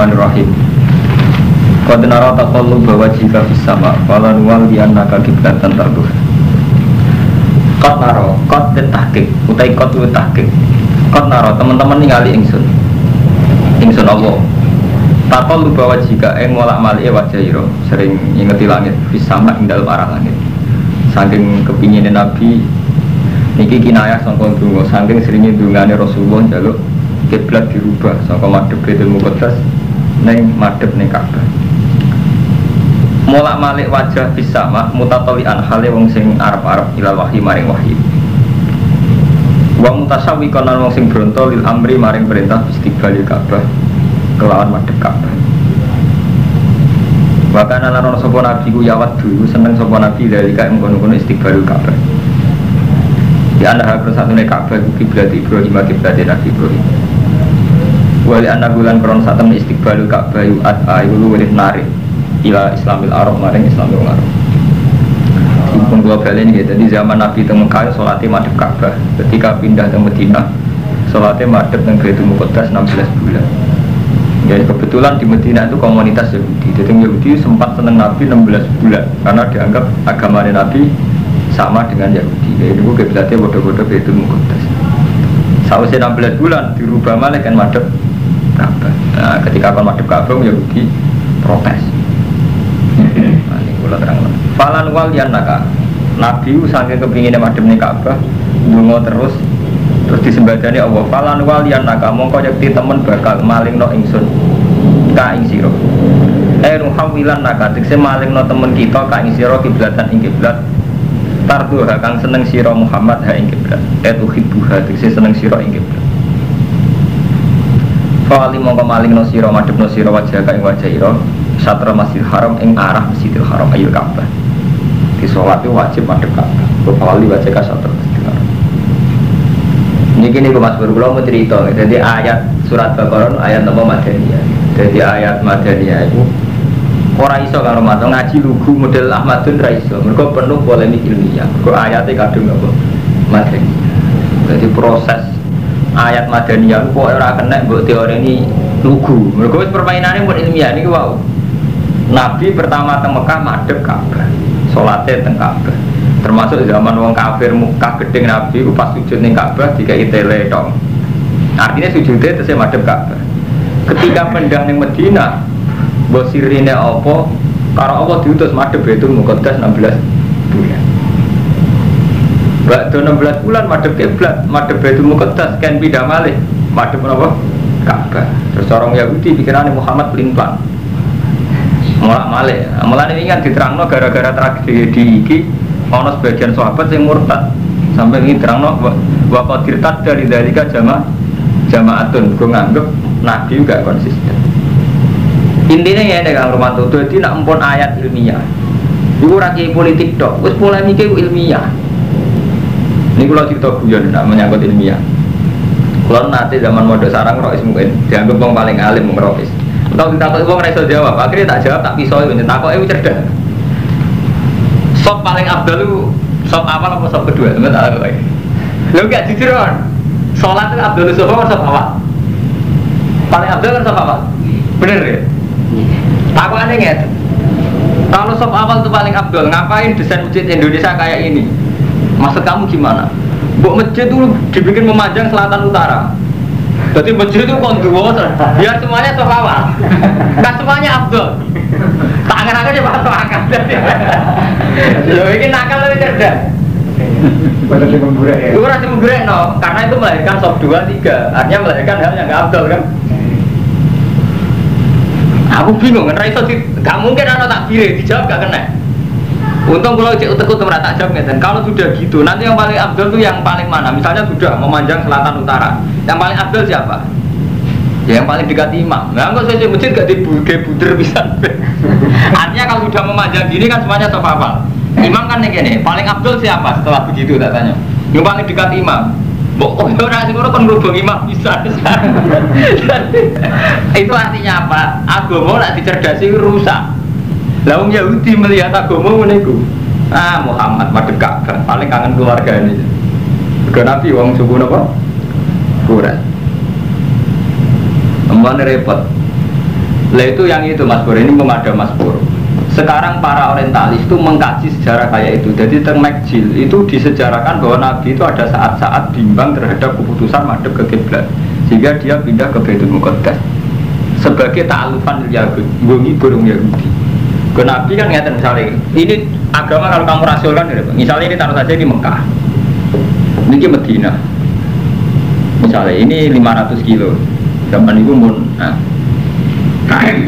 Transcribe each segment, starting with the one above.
Bismillahirrahmanirrahim. Qad nara taqalluba wajhika fis sama falan waliyannaka qiblatan tarduha. Qad nara, qad tahqiq, utai qad tahqiq. Qad nara teman-teman ningali ingsun. Ingsun Allah. Taqalluba wajhika ing molak-malike wajah ira, sering ngingeti langit fis sama ing dalem arah langit. Saking kepingine Nabi niki kinayah sangka donga, saking seringe dungane Rasulullah njaluk kiblat dirubah saka madhep Baitul Muqaddas ning madhep ning Ka'bah. Molak-malik wajah bisa mak mutatalian hale wong sing arep-arep ilal wahyi maring wahyi. Wa mutasawwiqan wong sing bronto lil amri maring perintah istiqbalil Ka'bah kelawan madhep Ka'bah. Wa kana lan ana sapa nabi ku yawat dulu seneng sapa nabi dari kae ngono-ngono istiqbalil Ka'bah. Di antara persatune Ka'bah ku kiblat Ibrahim kiblat Nabi Ibrahim. Wali anak bulan kron satem istiqbalul Ka'bah yu'at ayu walih narik ila Islamil Arab maring Islamil Arab. Dipun kula balen nggih dadi zaman Nabi teng Mekah salate madhep Ka'bah. Ketika pindah ke Madinah salate madhep teng Baitul Muqaddas 16 bulan. Ya kebetulan di Madinah itu komunitas Yahudi. Jadi Yahudi sempat seneng Nabi 16 bulan karena dianggap agama Nabi sama dengan Yahudi. Jadi itu kiblatnya bodoh-bodoh Baitul Muqaddas. Sausé 16 bulan dirubah malah kan madhep Ka'bah. Nah, ketika kon madhep Ka'bah Yahudi protes. Nah, ini kula terang. Falan wal yanaka. Nabi saking kepingine madhep ning Ka'bah, ndonga terus disembadani Allah. Falan wal yanaka mongko yakti temen bakal malingno ingsun ka ing sira. Ruhawilan naka tekse malingno temen kita ka ing sira kiblatan ing kiblat. Tarduha kang seneng sira Muhammad ha ing kiblat. Tuhibbuha tekse seneng sira ing kiblat. Fa'ali mongko malingno sira madhepno sira wajah ka ing wajah ira satra Masjidil Haram ing arah Masjidil Haram ayil Ka'bah. Di salat itu wajib madhep Ka'bah. Fa'ali wajah ka satra Masjidil Haram. Niki niku Mas Bro kula mau cerita. Jadi ayat surat Baqarah ayat nomor Madaniyah. Jadi ayat Madaniyah itu ora iso karo maca ngaji lugu model Ahmadun ra iso. Mergo penuh polemik ilmiah. Mergo ayate kadung apa? Madaniyah. Jadi proses ayat Madaniyah kok ora kena mbok teori ini lugu. Mergo permainane pun ilmiah niki wau. Nabi pertama teng Mekah madhep Ka'bah. Salate teng Ka'bah. Termasuk zaman wong kafir Mekah gedeng Nabi ku pas sujud ning Ka'bah dikai tele tok. Artinya sujudnya terus madhep Ka'bah. Ketika pindah ning Madinah, mbok sirine apa? Karo Allah diutus madhep Baitul Muqaddas 16 bulan. Bakdo 16 bulan madhep kiblat, madhep Baitul Muqaddas kan pindah malih madhep apa? Ka'bah. Terus orang Yahudi pikirane Muhammad pelin-pelan. Mulak malih. Mulane ini kan diterangno gara-gara tragedi iki ana sebagian sahabat yang murtad. Sampai ini diterangno wa qadirtat dari dalika jamaatun go nganggep Nabi juga konsisten. Intinya ya dengan rumah tuh jadi nak empon ayat ilmiah. Ibu rakyat politik dok, wes polemiknya ilmiah. Ini kalau cerita guyon nak menyangkut ilmiah. Kalau nanti zaman mode sarang rois mungkin dianggap bang paling alim mengerois. Tahu ditakut bang reso jawab, akhirnya tak jawab tak pisau itu takut itu cerdas. Sop paling abdal itu sop awal apa sop kedua? Teman tak tahu. Lo gak jujur kan? Sholat itu abdal itu sop awal. Paling abdal kan sop awal. Bener ya? Aku aneh nggak? Kalau sop awal itu paling abdul, ngapain desain masjid Indonesia kayak ini? Maksud kamu gimana? Buat masjid itu dibikin memanjang selatan utara. Jadi masjid itu konduo, biar semuanya sop awal. Kan semuanya abdul. Tangan aku coba sop akal. Lo ini nakal lebih cerdas. Berarti menggurek ya? Itu berarti menggurek no, karena itu melahirkan sop 2, 3. Artinya melahirkan hal yang nggak abdul kan? Aku bingung kan, raiso gak mungkin anak tak pilih, dijawab gak kena. Untung kalau cek utek tak jawab dan kalau sudah gitu, nanti yang paling abdul itu yang paling mana? Misalnya sudah memanjang selatan utara, yang paling abdul siapa? Ya yang paling dekat imam. Nah kok saya masjid gak dibuder bisa. Artinya kalau sudah memanjang gini kan semuanya sofafal. Imam kan nih gini, paling abdul siapa setelah begitu tak tanya? Yang paling dekat imam. Bok, orang sing kan ngrubung imam bisa. Itu artinya apa? Agama nak dicerdasi rusak. Lah wong Yahudi melihat agama meniku. Muhammad madhep Ka'bah, paling kangen keluarga ini. Ke Nabi wong suku napa? Quraisy. Aman repot. Lah itu yang itu Mas Pur, ini ada Mas Pur. Sekarang para orientalis itu mengkaji sejarah kayak itu. Jadi teng Makjil itu disejarahkan bahwa Nabi itu ada saat-saat bimbang terhadap keputusan madhep ke kiblat, sehingga dia pindah ke Baitul Muqaddas sebagai ta'alufan Yahudi, ngibur Yahudi. Ke Nabi kan ngeten misalnya, ini agama kalau kamu rasionalkan ya, misalnya ini taruh saja di Mekah, ini Medina, misalnya ini 500 kilo, zaman itu pun, KM.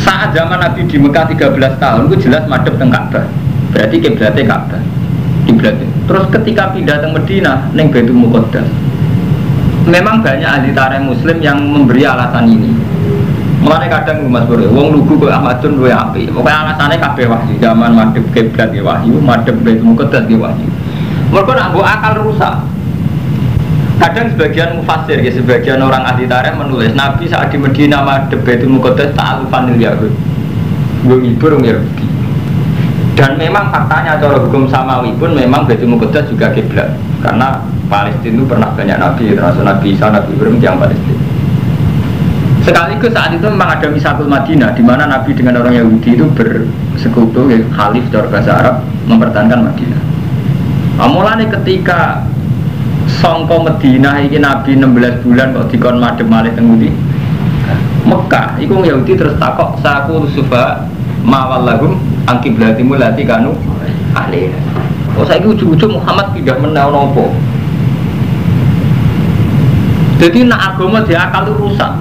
Saat zaman Nabi di Mekah 13 tahun, itu jelas madhep teng Ka'bah, berarti kiblatnya Ka'bah, kiblatnya. Terus ketika pindah teng Medina, neng Baitul Muqaddas, memang banyak ahli tarikh Muslim yang memberi alasan ini. Mulane kadang Mas Bro, wong lugu kok Ahmadun luwe apik. Pokoke alasane kabeh wahyu, zaman madhep kiblat ya wahyu, madhep Baitul Muqaddas ya wahyu. Mergo nak mbok akal rusak. Kadang sebagian mufassir, ya sebagian orang ahli tarikh menulis Nabi saat di Medina madhep Baitul Muqaddas ta'alufan Yahud. Nggo ngibur Yahudi. Dan memang faktanya cara hukum samawi pun memang Baitul Muqaddas juga kiblat. Karena Palestina itu pernah banyak nabi, termasuk Nabi Isa, Nabi Ibrahim yang Palestina. Sekaligus saat itu memang ada Misakul Madinah, di mana Nabi dengan orang Yahudi itu bersekutu, ya, khalif cara bahasa Arab, mempertahankan Madinah. Mulanya ketika songko Madinah ini Nabi 16 bulan kok dikon madhep malih teng ngendi? Mekah. Iku Yahudi terus takok saku sufa mawallahum angkiblatimu lati kanu alih. Kok saiki ujug-ujug Muhammad pindah meneh nopo? Jadi nak agama diakal itu rusak.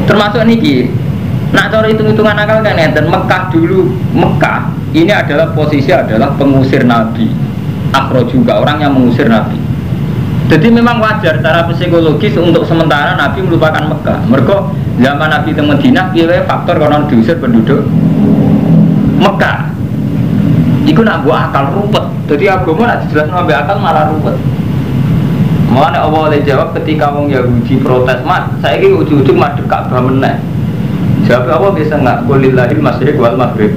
Termasuk niki, nak cara hitung-hitungan akal kan enten Mekah dulu, Mekah ini adalah posisi adalah pengusir Nabi, Akhro juga orang yang mengusir Nabi. Jadi memang wajar secara psikologis untuk sementara Nabi melupakan Mekah. Mereka zaman Nabi di Madinah, pilih faktor konon diusir penduduk Mekah. Iku nak buat akal ruwet. Jadi agama nak dijelaskan sampai akal malah ruwet. Mulanya Allah oleh jawab ketika wong Yahudi protes, "Mat, saya ini ujung-ujung madhep Ka'bah meneh." Jawab Allah bisa enggak kulillahil masyriq wal maghrib.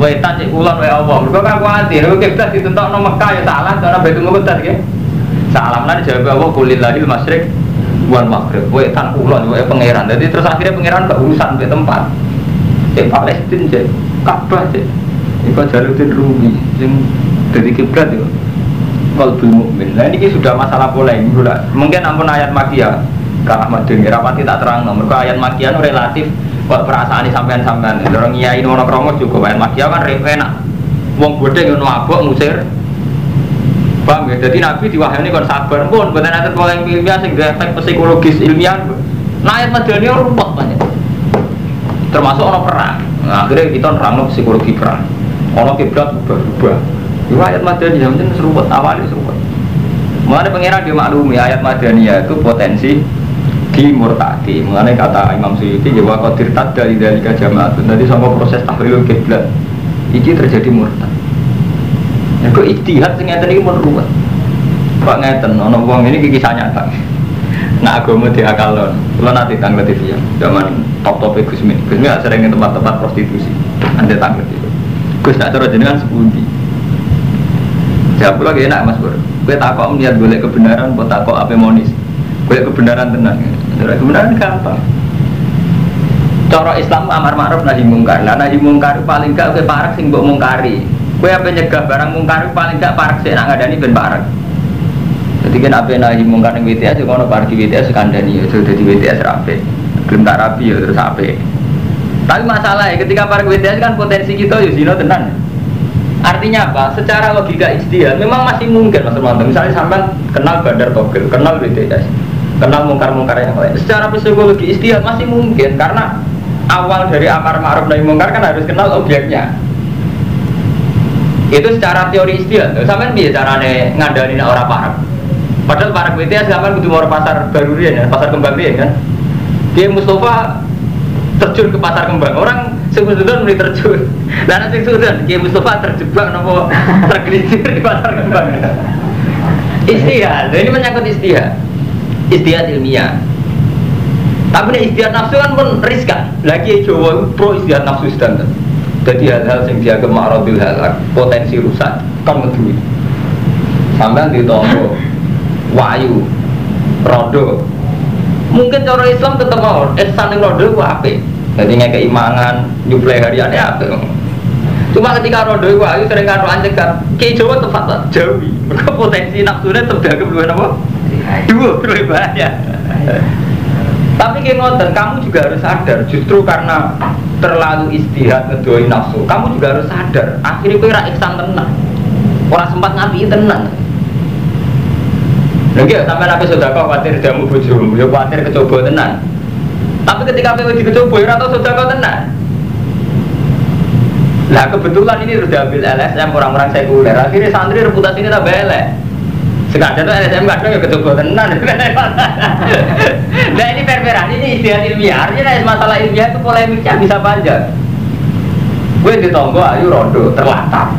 Wetan cek kulon wae Allah. Mergo kan kuwatir nek kiblat ditentokno Mekah ya salah cara Baitul Muqaddas nggih. Salam lan jawab Allah kulillahil masyriq wal maghrib. Wetan kulon wae pangeran. Jadi terus akhirnya pangeran gak urusan ke tempat. Cek Palestina cek Ka'bah cek. Iku Jaluddin Rumi sing dadi kiblat yo. Qalbul mukmin. Nah ini sudah masalah polemik. Mungkin ampun ayat Makkiyah Kak Ahmad Dini rapati tak terang. Mereka ayat Makkiyah itu relatif kok perasaan ini sampean-sampean. Orang iya ini orang kromo juga ayat Makkiyah kan enak. Wong bodhe ngono mabuk ngusir. Paham ya? Jadi Nabi diwahyani kon sabar pun boten enten polemik ilmiah sing efek psikologis ilmiah. Nah ayat Makkiyah rumput banyak. Termasuk orang perang. Nah, akhirnya kita nerangno psikologi perang. Ono kiblat berubah. Ayat Madaniyah mungkin seruput awalnya seruput. Mengenai pengiran dimaklumi ayat Madaniyah itu potensi dimurtadi. Mengenai kata Imam Suyuti bahwa qadir tadda lidzalika jama'atun. Jadi sama proses tahlilul kiblat iki terjadi murtad. Ya kok ijtihad sing ngeten iki mun ruwet. Kok ngeten ana wong ini kisah nyata. Nak agama diakalon. Kula nanti tanglet TV ya. Zaman top-top Gusmi. Gusmi sering ke tempat-tempat prostitusi. Ande tanglet itu. Gus nak cara jenengan sepundi? Jawab lagi enak Mas Bro. Gue takut melihat boleh kebenaran, gue takut apa monis. Boleh kebenaran tenang. Kebenaran gampang. Cara Islam amar ma'ruf nahi mungkar. Lah nahi mungkar paling gak gue parak sing mbok mungkari. Gue apa nyegah barang mungkar paling gak parak sih nak ngadani ben parak. Jadi kan apa nahi mungkar ning WTS kono parak di WTS kandani ya sudah di WTS rapi. Belum tak rapi ya terus ape. Tapi masalahnya ketika parak WTS kan potensi kita ya zina tenan. Artinya apa? Secara logika ijtihad memang masih mungkin Mas Romanto. Misalnya sampai kenal Bandar Togel, kenal BTS, kenal mungkar-mungkar yang lain. Secara psikologi ijtihad masih mungkin karena awal dari amar ma'ruf nahi mungkar kan harus kenal objeknya. Itu secara teori ijtihad. Sampai piye carane ngandani nek ora parek. Padahal parek BTS sampean kudu mau pasar baru ya, pasar kembang ya kan. Dia Mustafa terjun ke pasar kembang. Orang Sudan mulai terjun. Dan nanti Sudan, Kiai Mustafa terjebak nopo tergelincir di pasar kembang. Istihad, ini menyangkut istihad. Istihad ilmiah. Tapi nih istihad nafsu kan pun riskan. Lagi Jawa pro istihad nafsu standar. Jadi hal-hal yang dia kemarodil halak, potensi rusak kan ngedui. Sampai di toko wayu, rodo, Mungkin cara Islam tetap mau ihsan ning rondo ku apik. Dadi ngekeki mangan, nyuplai hariane apik. Cuma ketika rondo iku ayu sering karo ancekan. Ki Jawa tepat Jawi. Mergo potensi nafsune tetep dagem luwih napa? Dua luwih bahaya. Tapi ki ngoten, kamu juga harus sadar justru karena terlalu istihad ngedoi nafsu. Kamu juga harus sadar, akhirnya kowe ra ihsan tenan. Ora sempat ngapi tenan. Lagi sampai nabi sodako khawatir jamu bojomu, ya khawatir kecoba tenan. Tapi ketika kowe dikecoba, ora tau sodako tenan. Nah kebetulan ini sudah ambil LSM orang-orang sekuler, akhirnya santri reputasinya tambah elek. Sekadar tuh LSM kadang ya kecoba tenan. Nah ini perperan, ini istilah ilmiah. Artinya masalah ilmiah itu polemiknya bisa panjang. Gue ditonggo ayu rondo terlantar.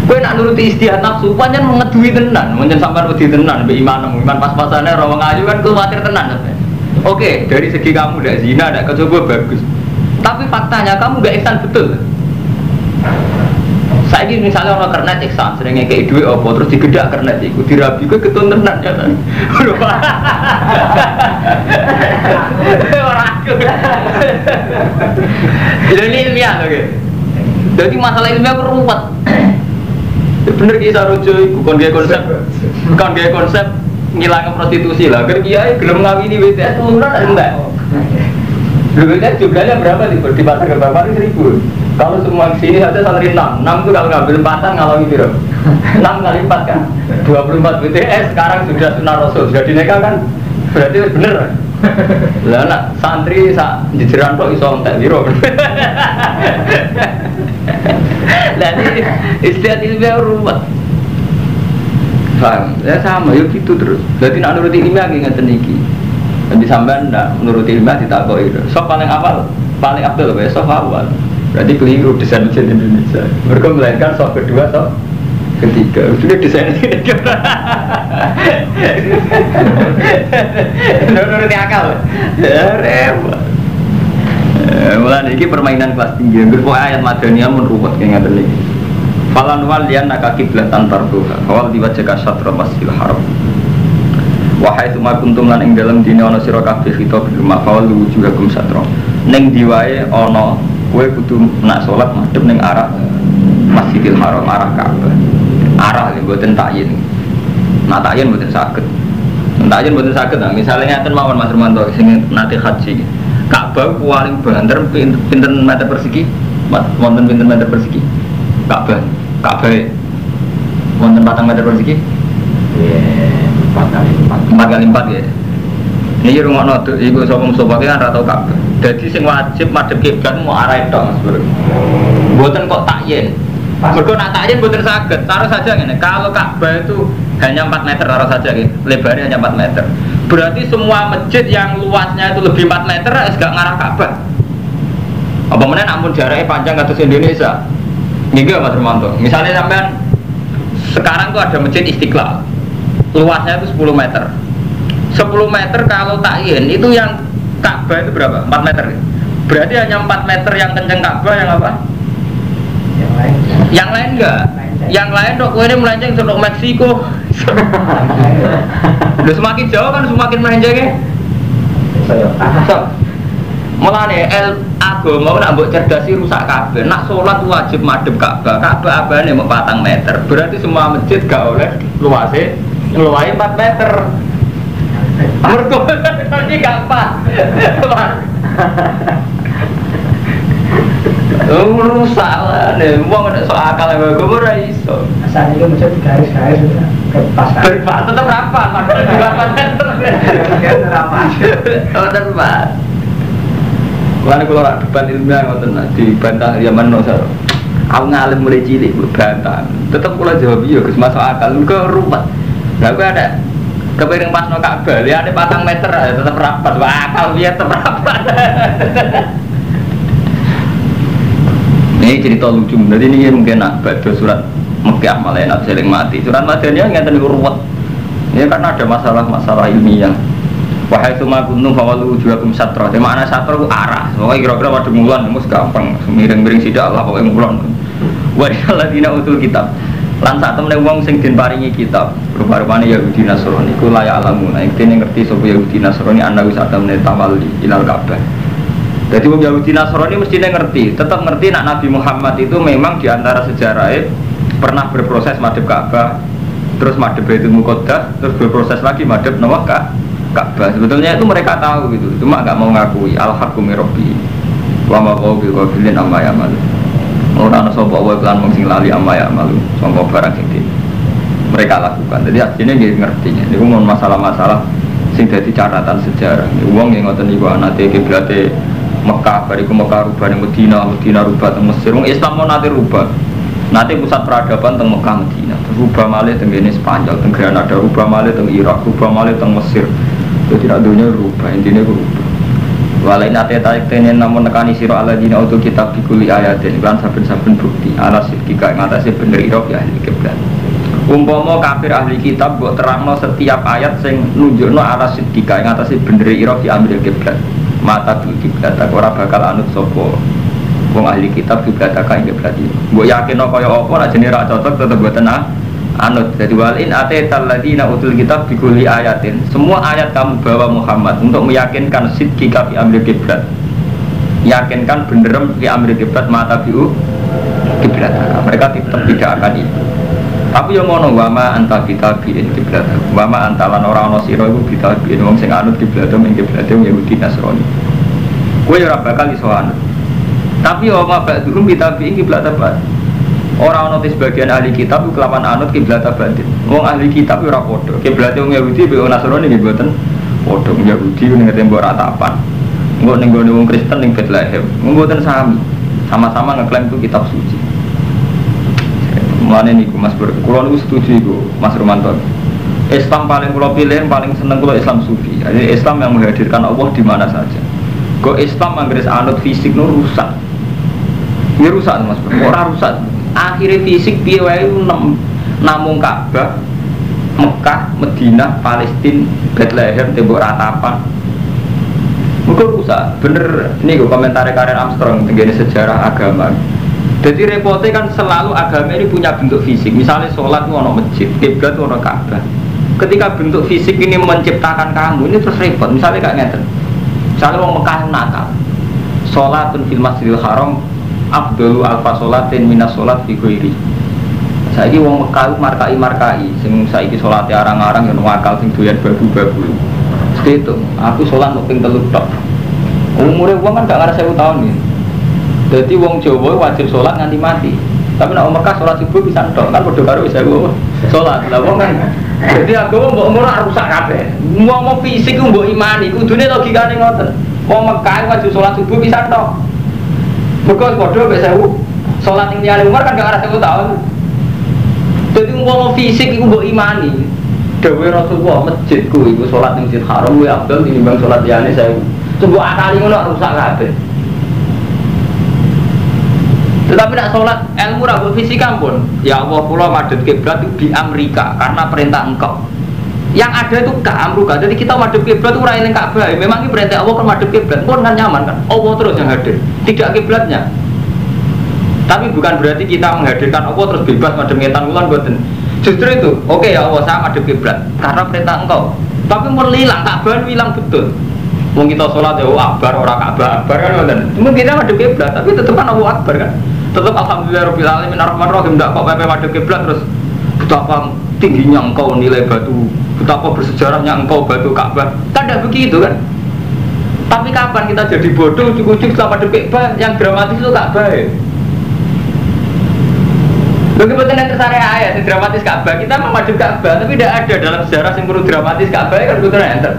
Gue nak nuruti istihad nafsu, panjang mengedui tenan, panjang sampai wedi tenan, be iman pas-pasannya rawang ayu kan khawatir tenan. Oke, dari segi kamu tidak zina, tidak kecoba bagus. Tapi faktanya kamu gak ihsan betul. Saya ini misalnya orang kernet ihsan, seringnya kayak duit apa, terus digedak kernet itu, dirabi gue ketun tenan ya kan. Orang aku. Ini ilmiah oke. Jadi masalah ilmiah berumat. Bener kisah rojo itu, kon gaya konsep ngilangin prostitusi lah. Ker kiai gelem ngawini WTS murah enggak? WTS jumlahnya berapa di pasar Gerbang 1.000. Kalau semua sini saja santri 6 itu kalau ngambil empatan ngalami biro 6 kali 4 kan 24 WTS sekarang sudah sunah rasul sudah dinikah kan berarti bener lah nak santri jejeran kok iso entek biro. Dan istiadat ilmiah ruwet. Paham? Ya sama, yuk gitu terus. Jadi nak nuruti ilmiah ngeten iki. Tapi sampean ndak nuruti ilmiah ditakoki. Sok paling awal, paling abdul ya sok awal. Berarti keliru desain masjid Indonesia. Mereka melainkan sok kedua, sok ketiga. Sudah desain ini. Nuruti akal. Ya repot. Mulai ini permainan kelas tinggi. Berpokok ayat Madaniyah meruwet kayak ngeten iki. Falan walian naka kiblatan tarduha. Awal diwajaka syatra masjidil haram. Wahai tuma kuntum lan ing dalam dina ana sira kabeh khitab bil mafal wujuhakum syatra. Ning diwae ana kowe kudu nak salat madhep ning arah Masjidil Haram, arah Ka'bah. Arah nggih mboten takyin. Nak takyin mboten saged. Takyin mboten saged. Misalnya ngaten mawon Mas Romanto sing nate haji. Ka'bah paling banter pinten meter persegi? Wonten pinten meter persegi? Ka'bah wonten 4 meter persegi? Iya, 4 kali 4 ya. Ini rungokno iku sapa Mustofa kan ora tau Ka'bah. Dadi sing wajib madhep kiblat mau arah itu Mas Bro. Mboten kok takyin. Mergo nak takyin mboten saged. Taruh saja ngene, kalau Ka'bah itu hanya 4 meter taruh saja gitu. Lebarnya hanya 4 meter. Berarti semua masjid yang luasnya itu lebih 4 meter harus gak ngarah Ka'bah. Apa meneh namun jaraknya panjang kados Indonesia. Nggih Mas Romanto. Misalnya sampean sekarang tuh ada masjid Istiqlal. Luasnya itu 10 meter. 10 meter kalau takyin itu yang Ka'bah itu berapa? 4 meter. Berarti hanya 4 meter yang kenceng Ka'bah yang apa? Yang lain enggak? Yang lain dok ini melenceng ke Meksiko. Udah semakin jauh kan semakin melenceng ya. So, mulane agama nak mbok cerdasi rusak kabeh. Nak salat wajib madhep Ka'bah. Ka'bah abane mau 4 meter. Berarti semua masjid gak oleh luasnya ngeluarin 4 meter. Mergo iki gak pas. Rusak lah, wong nek sok akal wae kok ora iso. Asal iki mesti garis-garis pas. Berpas tetep rapat, padahal 8 meter. Rapat. Oh, tepat. Mulane kula rak debat ilmiah ngoten dibantah ya meno sar. Aku ngalim mulai cilik bantah. Tetep kula jawab iya Gus masuk akal kok ruwet. Lah kok ada kepiring pasno Ka'bah, liane 4 meter tetep rapat. Wah, akal piye tetep rapat. Ini cerita lucu, jadi ini mungkin nak baca surat Mekkah malah nak seling mati. Surat Madaniyah ngeten ruwet. Ya karena ada masalah ilmiah. Wahai suma kuntum fawalu wujuhakum syatra. Di mana syatra itu arah. Pokoknya kira-kira pada mulan mus gampang. Miring-miring sidak Allah pokoknya mulan. Wa alladzina utul kitab. Lan sak temene wong sing den paringi kitab, rupa-rupane Yahudi Nasrani iku layak alamu. Nek dene ngerti sapa Yahudi Nasrani ana wis sak temene tawalli ilal Ka'bah. Jadi wong Yahudi Nasrani mestinya ngerti, tetap ngerti nak Nabi Muhammad itu memang diantara sejarahnya pernah berproses madhep Ka'bah, terus madhep Baitul Muqaddas, terus berproses lagi madhep Ka'bah. Sebetulnya itu mereka tahu gitu, cuma nggak mau ngakui al-haqqu min rabbi wa ma huwa bighafilin amma ya'malun. Ora ana sapa wae lan wong sing lali amma ya'malun, sangka barang sing mereka lakukan. Jadi aslinya dia ngertinya. Niku mon masalah-masalah sing dadi catatan sejarah. Wong yang ngoten niku anate kiblate Mekah, bariku Mekah rubah ning Medina, Medina rubah teng Mesir. Wong Islam mau nate rubah. Nate pusat peradaban teng Mekah Medina. Rubah malih teng kene Spanyol, teng Granada, rubah malih teng Irak, rubah malih teng Mesir. Jadi tidak dunia rubah, intinya rubah. Walain ate tarik tenen namun nekani sira alladzina utul kitab bikuli ayatin lan saben-saben bukti ala sidqika ing atase bener ira ya ahli kiblat. Umpama kafir ahli kitab mbok terangno setiap ayat sing nunjukno ala sidqika ing atase bener ira fi amril kiblat. Mata bil kiblat ora bakal anut sapa wong ahli kitab kiblat ing kiblat iki. Mbok yakinno kaya apa nek jenenge ra cocok tetep mboten anut. Jadi walin atetal ladina utul kitab bikuli ayatin. Semua ayat kamu bawa Muhammad untuk meyakinkan sidqika fi amri kiblat. Yakinkan bener fi amri kiblat mata biu kiblat. Mereka tetap tidak akan itu. Tapi yang ngono wama anta bitabiin kiblat. Wama antalan orang ana sira iku bitabiin wong sing anut kiblat ing kiblat Yahudi Nasrani. Kowe ora bakal iso anut. Tapi wama ba'dhum bitabiin kiblat apa? Orang notis bagian ahli kitab kelawan anut kiblat batin. Wong ahli kitab ora padha. Kiblat wong Yahudi be Nasrani nggih mboten padha. Wong Yahudi ning tembok ratapan. Engko ning gone wong Kristen ning Bethlehem. Mboten sami. Sama-sama ngeklaim itu kitab suci. Mulane niku Mas Bro, kula niku setuju iku Mas Romanto. Islam paling kula pilih, paling seneng kula Islam sufi. Jadi Islam yang menghadirkan Allah di mana saja. Kok Islam anggere anut fisik nu rusak. Ya rusak Mas Bro. Ora rusak. Akhirnya fisik piye wae namung Ka'bah, Mekah, Madinah, Palestina, Bethlehem, tembok ratapan. Muga rusak. Bener niku komentar Karen Armstrong tentang sejarah agama. Jadi repotnya kan selalu agama ini punya bentuk fisik. Misalnya sholat itu ada masjid, kiblat itu ada Ka'bah. Ketika bentuk fisik ini menciptakan kamu, ini terus repot. Misalnya kayak ngeten. Misalnya orang Mekah nakal, sholatun fil masjidil haram afdalu alfa sholatin minas sholat fi ghairi. Saiki wong Mekah markai sing saiki salate arang-arang yang wakal sing doyan babu-babu. Segitu, aku sholat mau ping 3 tok. Umure wong kan gak ngarep 1000 tahun ya. Jadi wong Jawa wajib sholat nganti mati. Tapi nek Mekah sholat subuh bisa tok, kan padha karo 1000 sholat. Lah wong kan jadi agama mbok ora rusak kabeh. Wong fisik ku mbok imani, kudune logikane ngoten. Wong Mekah wajib sholat subuh bisa tok. Mereka bodoh biasa sholat yang tiada umur kan gak ada 1000 tahun. Jadi umpama fisik itu mbok imani. Dewe Rasulullah masjidku itu sholat yang masjid haram gue abdul tinimbang sholat tiane saya. Coba akali ngono rusak kabeh. Tetapi nak sholat ilmu ra fisik ampun. Ya Allah kula madhep kiblat di Amerika karena perintah engkau. Yang ada itu Amruka. Jadi kita madhep kiblat itu ora eling Ka'bah. Memang ini perintah Allah kan madhep kiblat. Pun kan nyaman kan. Allah terus yang hadir. Tidak kiblatnya. Tapi bukan berarti kita menghadirkan Allah terus bebas madhep ngetan wulan mboten. Justru itu. Oke ya Allah saya madhep kiblat karena perintah engkau. Tapi mun hilang Ka'bah hilang betul. Wong kita sholat ya akbar ora Ka'bah akbar kan ngoten. Mungkin kita madhep kiblat tapi tetep kan Allah akbar kan. Tetep alhamdulillahirabbil alamin arrahmanirrahim ndak kok pepe madhep kiblat terus betapa tingginya engkau nilai batu, betapa bersejarahnya engkau batu Ka'bah. Tidak begitu kan? Tapi kapan kita jadi bodoh ujuk-ujuk setelah madhep Ka'bah yang dramatis itu Ka'bah ya? Bagaimana yang tersari ayat yang dramatis Ka'bah? Kita memadhep Ka'bah tapi tidak ada dalam sejarah yang perlu dramatis Ka'bah kan betul enter.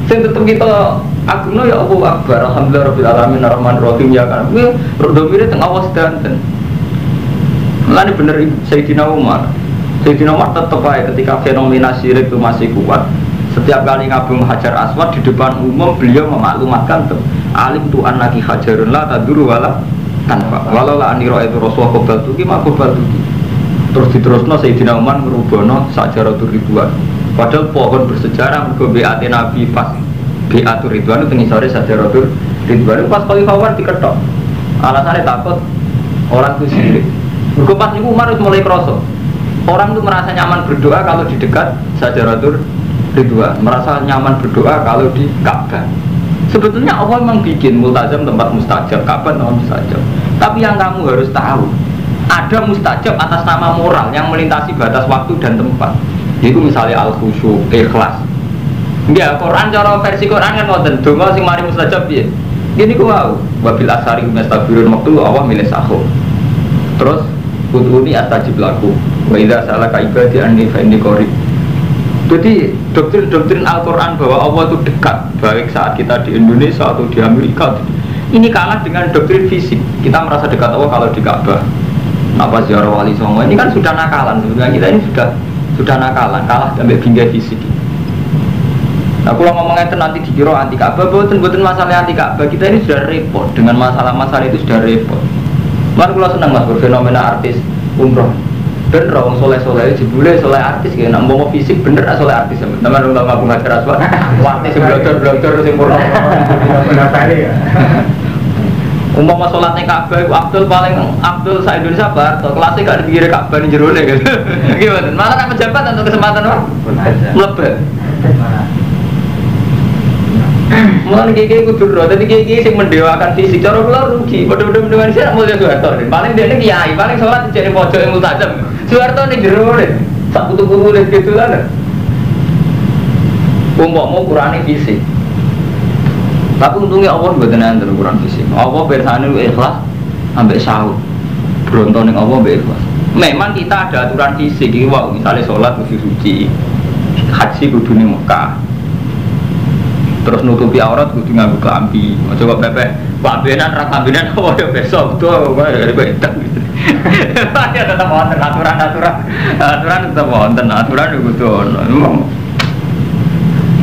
Sing tetep kita agungno ya Allah akbar alhamdulillahirabbil alamin arrahmanirrahim ya kan. Kuwi domire teng awas danten. Lan bener Sayyidina Umar. Sayyidina Umar tetap aja ketika fenomena syirik itu masih kuat. Setiap kali ngabung Hajar Aswad di depan umum beliau memaklumatkan tuh alim tu anaki hajarun la taduru wala tanfa walau la aniro itu Rasulullah qobal tuki ma qobal tuki. Terus diterusno Sayyidina Umar ngerubono sajaratul ridwan. Padahal pohon bersejarah mergo BAT Nabi pas BAtul ridwan itu ngisore sajaratul ridwan pas Khalifah Umar diketok. Alasannya takut orang itu syirik. Mergo pas niku Umar wis mulai krasa. Orang tuh merasa nyaman berdoa kalau di dekat Sajaratul Ridwan, merasa nyaman berdoa kalau di Ka'bah. Sebetulnya Allah memang bikin multazam tempat mustajab, Ka'bah tempat mustajab. Tapi yang kamu harus tahu, ada mustajab atas nama moral yang melintasi batas waktu dan tempat. Itu misalnya al-khusyu, ikhlas. Enggak, Quran cara versi Quran kan ngoten, donga sing mari mustajab piye? Gini ku mau, wabil asari mustabirun waktu Allah milih sahur. Terus udhuni astajib laku. Wa idza salaka ibadi anni fa inni qarib. Jadi doktrin Al-Quran bahwa Allah itu dekat, baik saat kita di Indonesia atau di Amerika, ini kalah dengan doktrin fisik. Kita merasa dekat Allah kalau di Ka'bah. Apa ziarah wali songo ini kan sudah nakalan. Sebenarnya kita ini sudah nakalan, kalah sampai bingkai fisik. Nah, kalau ngomongnya itu nanti dikira anti Ka'bah, bukan masalah anti Ka'bah. Kita ini sudah repot dengan masalah-masalah itu, sudah repot. Lalu kalau senang mas berfenomena artis umroh. Bener orang soleh-soleh, jebule soleh artis kayak nak mau fisik bener soleh artis sama teman udah ngabung ngajar aswad waktu sebelum sempurna benar tadi ya. Umpama sholatnya Ka'bah itu Abdul sa Indonesia bar, kelasnya gak dipikir Ka'bah di jerone kan. Gimana? Malah kan pejabat untuk kesempatan apa? Melebat. Mulai gigi kudur, tapi gigi sing mendewakan fisik, cara kula rugi. Padha-padha mendewakan sih mau jadi Soeharto. Paling dia ini kiai, paling sholat jadi pojok yang multajam. Soeharto ini jerone, sak putu-putu les gitu lah. Mau kurangnya fisik. Tapi untungnya Allah mboten enten ukuran fisik. Allah bersane ikhlas ambek sahur. Bronto ning Allah mbek ikhlas. Memang kita ada aturan fisik iki wae, misale salat kudu suci. Haji kudu ning Mekah. Terus nutupi aurat kudu nganggo klambi. Aja kok pepek, pambenan ra pambenan apa ya besok tuh dari bedak gitu. Ya tetap wonten aturan tetap wonten, aturan kudu ono.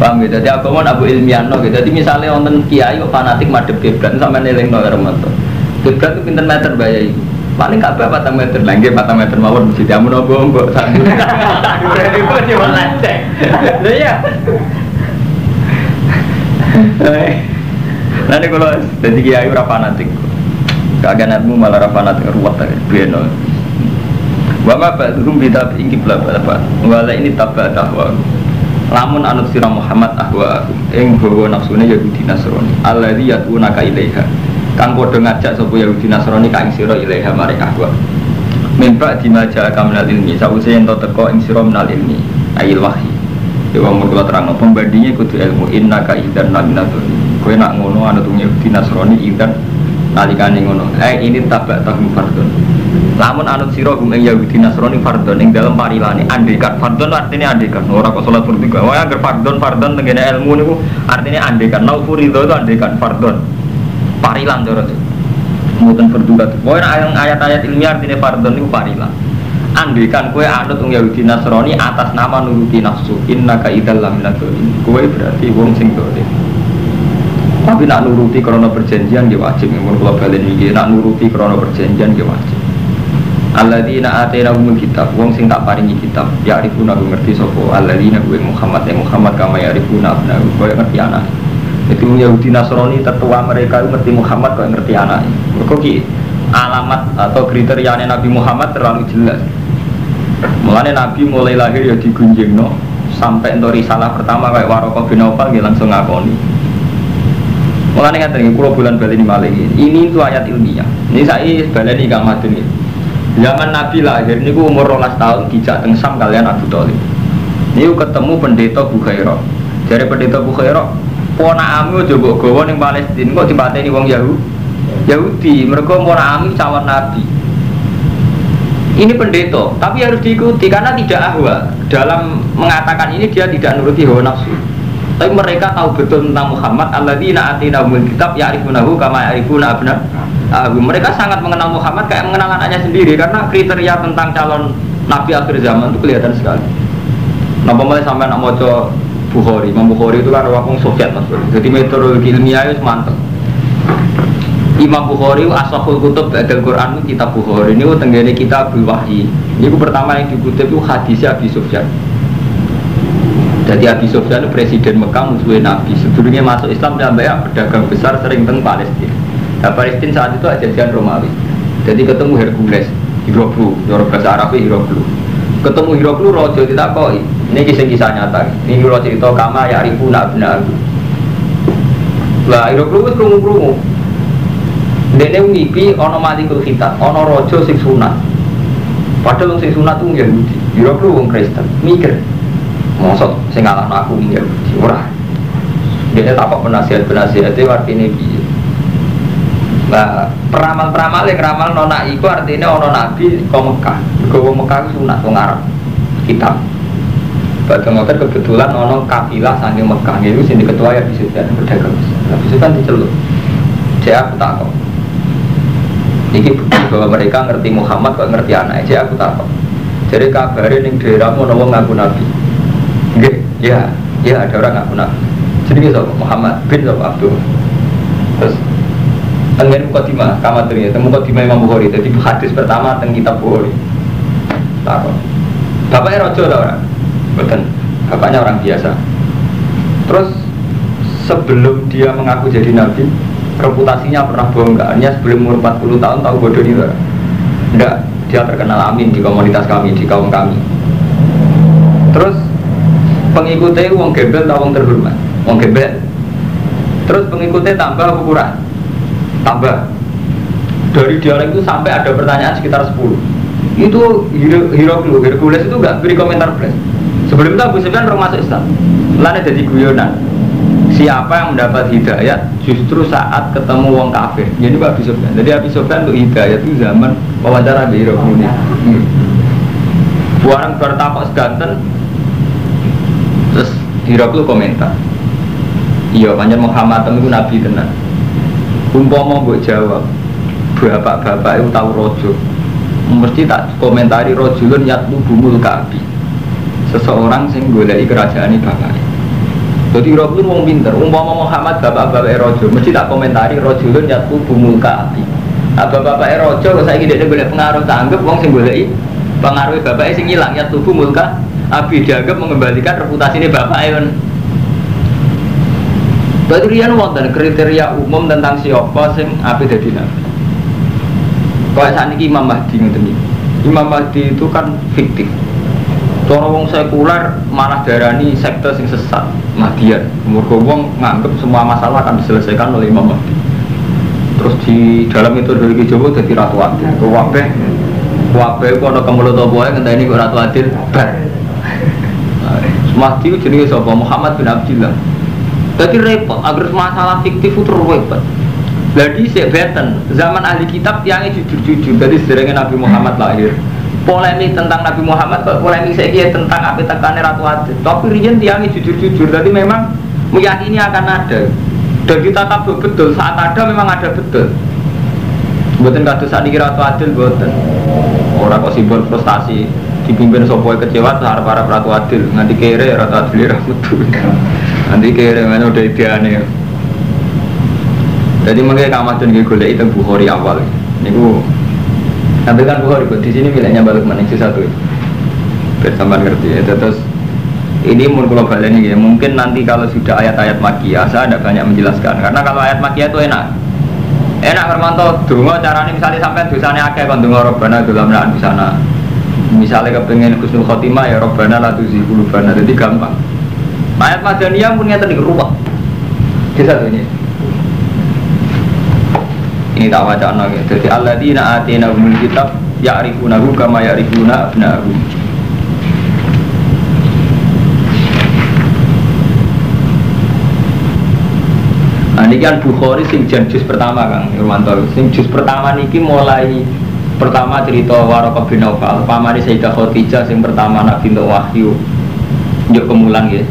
Paham gitu, jadi aku mau abu ilmiah no gitu. Jadi misalnya wonten kiai kok fanatik madhep kiblat sampai neling no remoto. Kiblat itu pinten meter bayai. Paling Ka'bah 4 meter, lagi 4 meter mawon mesti dia mau mbok sandu. Sandu itu cuma lecek. Lha iya. Nanti kalau jadi kiai ora fanatik. Kaganatmu malah ora fanatik ruwet ta beno. Wa ma ba'dhum bitab ing kiblat apa. Wala ini tabba tahwa. Lamun anut sira Muhammad ahwa ing hawa nafsune Yahudi Nasrani alladzi yatuna ka ilaiha kang padha ngajak sapa Yahudi Nasrani ka ing sira ilaiha mare ahwa mimpa dimaja kamnal ilmi sawise ento teko ing sira minal ilmi ayil wahyi dewa murkula terangno pembandinge kudu ilmu innaka idzan laminatun kowe nak ngono anut Yahudi Nasrani idzan nalikane ngono ini tabak tahum fardun lamun anut sira gum ing Yahudi Nasrani fardun ing dalem parilane andekan fardun artinya andekan ora kok salat fardhu wae agar fardun tengene ilmu niku artinya andekan lau furido itu andekan fardun parilan cara mboten fardhu kat wae ayat-ayat ilmiah artinya fardun niku parilan andekan kowe anut wong Yahudi Nasrani atas nama nuruti nafsu innaka idzal laminatun kowe berarti wong sing dolim. Tapi nak nuruti karena perjanjian dia wajib. Mun kula balen iki nak nuruti karena perjanjian dia wajib. Alladzina atainahumul kitab, wong sing tak paringi kitab, ya arifuna ngerti sapa alladzina kuwi Muhammad kama ya arifuna abna, kowe ngerti anak. Itu Yahudi Nasrani tertua mereka ngerti Muhammad kok ngerti anak. Mergo ki alamat atau kriteriane Nabi Muhammad terlalu jelas. Mulane Nabi mulai lahir ya digunjingno sampai entuk risalah pertama kayak Waraqah bin Naufal langsung ngakoni. Mulane ngaten iki kula bulan bali malih. Ini itu ayat ilmiah. Ini saya baleni Kang Madun iki. Zaman Nabi lahir niku umur 12 tahun dijak teng Sam kalian Abu Thalib. Niku ketemu pendeta Bukhairah. Jare pendeta Bukhairah, ponakmu aja mbok gawa ning Palestina kok dipateni wong Yahudi. Mergo ponakmu cawan Nabi. Ini pendeta, tapi harus diikuti karena tidak ahwa. Dalam mengatakan ini dia tidak nuruti hawa nafsu. Tapi mereka tahu betul tentang Muhammad alladzina atinahumul kitab ya'rifunahu kama ya'rifuna abna'ahum. Mereka sangat mengenal Muhammad kayak mengenal anaknya sendiri karena kriteria tentang calon nabi akhir zaman itu kelihatan sekali. Napa mulai sampai nak maca Bukhari, Imam Bukhari itu kan orang Soviet Mas. Jadi metodologi ilmiah itu mantap. Imam Bukhari asahul kutub ba'dal Quran itu kitab Bukhari. Ini tenggene kitabul wahyi. Ini pertama yang dikutip itu hadisnya Abi Sufyan. Jadi Abi Sufyan itu presiden Mekah musuhnya Nabi. Sebelumnya masuk Islam sampai ya pedagang besar sering teng Palestina. Nah Palestina saat itu jajahan Romawi. Jadi ketemu Hercules, Hiroklu, orang bahasa Arabnya Hiroklu. Ketemu Hiroklu rojo ditakoi. Ini kisah nyata. Ini kalau cerita kama ya arifuna abna'ahu. Lah Hiroklu wis krungu-krungu. Dene ngipi ana malikul khitab, ana raja sing sunat. Padahal sing sunat ku Yahudi. Hiroklu wong Kristen. Mikir. Mosok sing ngalahno aku Yahudi ora. Dene takok penasihat-penasihat itu artine piye? Nah, peramal-peramal yang ramal nona iku artinya ono nabi ke Mekah. Ke Mekah itu sunat wong Arab. Kitab. Badhe ngoten kebetulan ono kafilah saking Mekah niku sing ketua ya bisa berdagang. Tapi itu kan diceluk. Saya aku takok. Iki bukti bahwa mereka ngerti Muhammad kok ngerti anake. Saya aku takok. Jadi kabare ning daerahmu ono wong ngaku nabi. Nggih, ya, ada orang ngaku nabi. Jadi sapa Muhammad bin sapa Abdul. Terus Tengen mukadimah, kamateri, temu mukadimah Imam Bukhari. Jadi hadis pertama tentang kitab Bukhari. Takut. Bapaknya rojo tak orang? Betul. Bapaknya orang biasa. Terus sebelum dia mengaku jadi nabi, reputasinya pernah bongkarnya sebelum umur 40 tahun tahu bodoh itu. Enggak, dia terkenal amin di komunitas kami, di kaum kami. Terus pengikutnya wong gembel atau wong terhormat, wong gembel. Terus pengikutnya tambah ukuran. Tambah dari dialog itu sampai ada pertanyaan sekitar 10. Itu Hercules itu enggak beri komentar flash. Sebelum itu Abu Sufyan masuk Islam. Lalu jadi guyonan. Siapa yang mendapat hidayat justru saat ketemu wong kafir. Jadi Abu Sufyan. Jadi Abu Sufyan untuk hidayat itu zaman wawancara di Hercules. Orang bertakok seganten. Terus Hercules komentar. Iya, panjang Muhammad itu nabi tenan. Umpama mbok jawab, bapak-bapak itu tahu rojo, mesti tak komentari rojulun yatlu bumul kabi. Seseorang sing goleki kerajaan bapak. Jadi rojulun wong pinter. Umpama Muhammad bapak-bapak rojo, mesti tak komentari rojulun yatlu bumul kabi. Nah, bapak-bapak rojo kok saiki dhek golek pengaruh tanggep wong sing goleki pengaruh bapake sing ilang yatlu bumul kabi dianggap mengembalikan reputasine bapake. Berarti rian wonten kriteria umum tentang siapa sing ape dadi nabi. Kayak sakniki Imam Mahdi ngoten iki. Imam Mahdi itu kan fiktif. Cara wong sekuler malah darani sekte sing sesat, Mahdian. Mergo wong nganggep semua masalah akan diselesaikan oleh Imam Mahdi. Terus di dalam itu dari Jawa dadi Ratu Adil. Kabeh ku ana kemulut apa wae ngenteni kok Ratu Adil bar. Mahdi jenenge sapa? Muhammad bin Abdullah. Jadi repot, agar masalah fiktif itu repot. Jadi sebeten zaman ahli kitab tiangnya jujur-jujur. Jadi sederhana Nabi Muhammad lahir. Polemik tentang Nabi Muhammad, polemik saya tentang apa tekannya Ratu Adil. Tapi rian tiangnya jujur-jujur. Jadi memang meyakini akan ada. Dan kita tahu betul saat ada memang ada betul. Buatan kados saat ini Ratu Adil buatan. Orang kok simbol frustasi dipimpin sopoi kecewa terhadap para Ratu Adil. Nanti kere Ratu Adil ramutu. Nanti kira mana udah idealnya. Jadi mungkin kamu dan gue golek itu Bukhari awal. Niku nanti kan Bukhari di sini miliknya balik maning satu. Bersamaan ngerti ya. Terus ini kalau balik ini mungkin nanti kalau sudah ayat-ayat Makkiyah saya tidak banyak menjelaskan karena kalau ayat Makkiyah itu enak. Enak Hermanto dungo caranya misalnya sampai dosanya akeh kon dungo Robbana dolamna di sana. Misalnya kepengen husnul khotimah ya Robbana la tuzigh qulubana. Jadi gampang. Ayat Madaniyah pun nyata di ruwet. Di satu ini. Ini tak wacana gitu. Jadi alladzina atainahumul kitab ya'rifunahu kama ya'rifuna abna'ahum. Nah ini kan Bukhari sing juz pertama Kang Irwanto. Sing juz pertama niki mulai pertama cerita Waraqah bin Naufal, pamane Sayyidah Khadijah sing pertama Nabi untuk wahyu. Njuk kemulan nggih.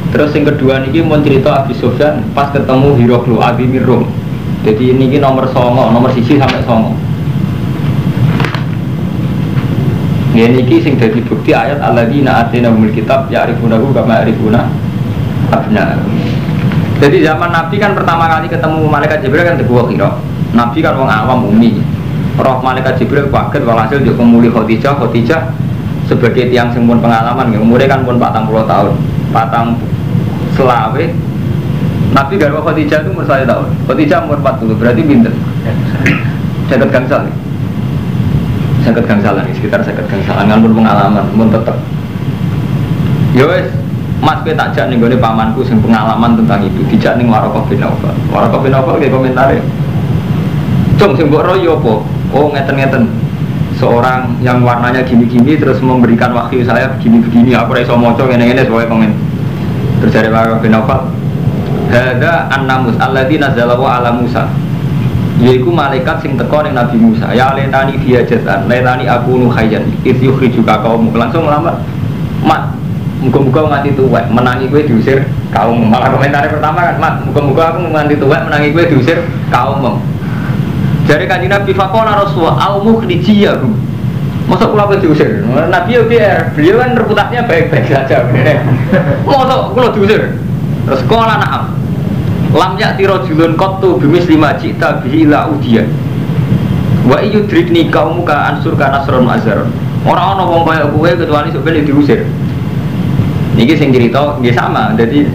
Terus yang kedua niki mau cerita Abi Sufyan pas ketemu Hiroklu Azimir Rum. Jadi niki nomor 9, nomor 1 sampai 9. Ya niki sing dadi bukti ayat alladzina atainahumul kitab ya'rifunahu kama ya'rifuna abna'ahum. Jadi zaman Nabi kan pertama kali ketemu malaikat Jibril kan teguh kira. Nabi kan wong awam umi. Roh malaikat Jibril kaget walhasil yo kemuli Khadijah sebagai tiang sing pun pengalaman umure kan pun 40 tahun. Selawe Nabi garwa Khadijah itu umur 1 tahun. Khadijah umur 40 berarti pinter. Catat gangsal. 1 Sakit gangsalan, sekitar sakit gangsalan kan pun pengalaman, pun tetep. Yo wes, mas gue tak jak nih gue pamanku sing pengalaman tentang itu, dijak nih Waraqah bin Nawfal. Waraqah bin Nawfal kayak komentarnya, cung sing mbok royo apa? Oh ngeten-ngeten, seorang yang warnanya gini-gini terus memberikan wahyu saya begini-begini, aku raiso moco ngene-ngene sebagai komen. Terus dari Waraqah bin Nawfal, hada an-namus alladzi nazalahu ala Musa. Yaiku malaikat sing teko ning Nabi Musa. Ya letani dia jazan, letani aku nu khayyan. Iz yukhrijuka kaum langsung ngelamar. Mat, muga-muga nganti tuwek menangi kowe diusir kaum. Malah komentar pertama kan, Mat, muga-muga aku nganti tuwek menangi kowe diusir kaum. Jare Kanjeng Nabi faqala Rasulullah al mukhrijiyahum. Masa kula diusir? Nabi yo biar, beliau kan reputasinya baik-baik saja. Masa kula diusir? Terus kala na'am. Lam ya'ti rajulun qattu bimisli ma ji'ta bihi ila udiya. Wa yudrikni qaumuka ansurka nasron ma'azzaron. Ora ana wong kaya kowe kecuali sok ben diusir. Niki sing cerita nggih sama. Dadi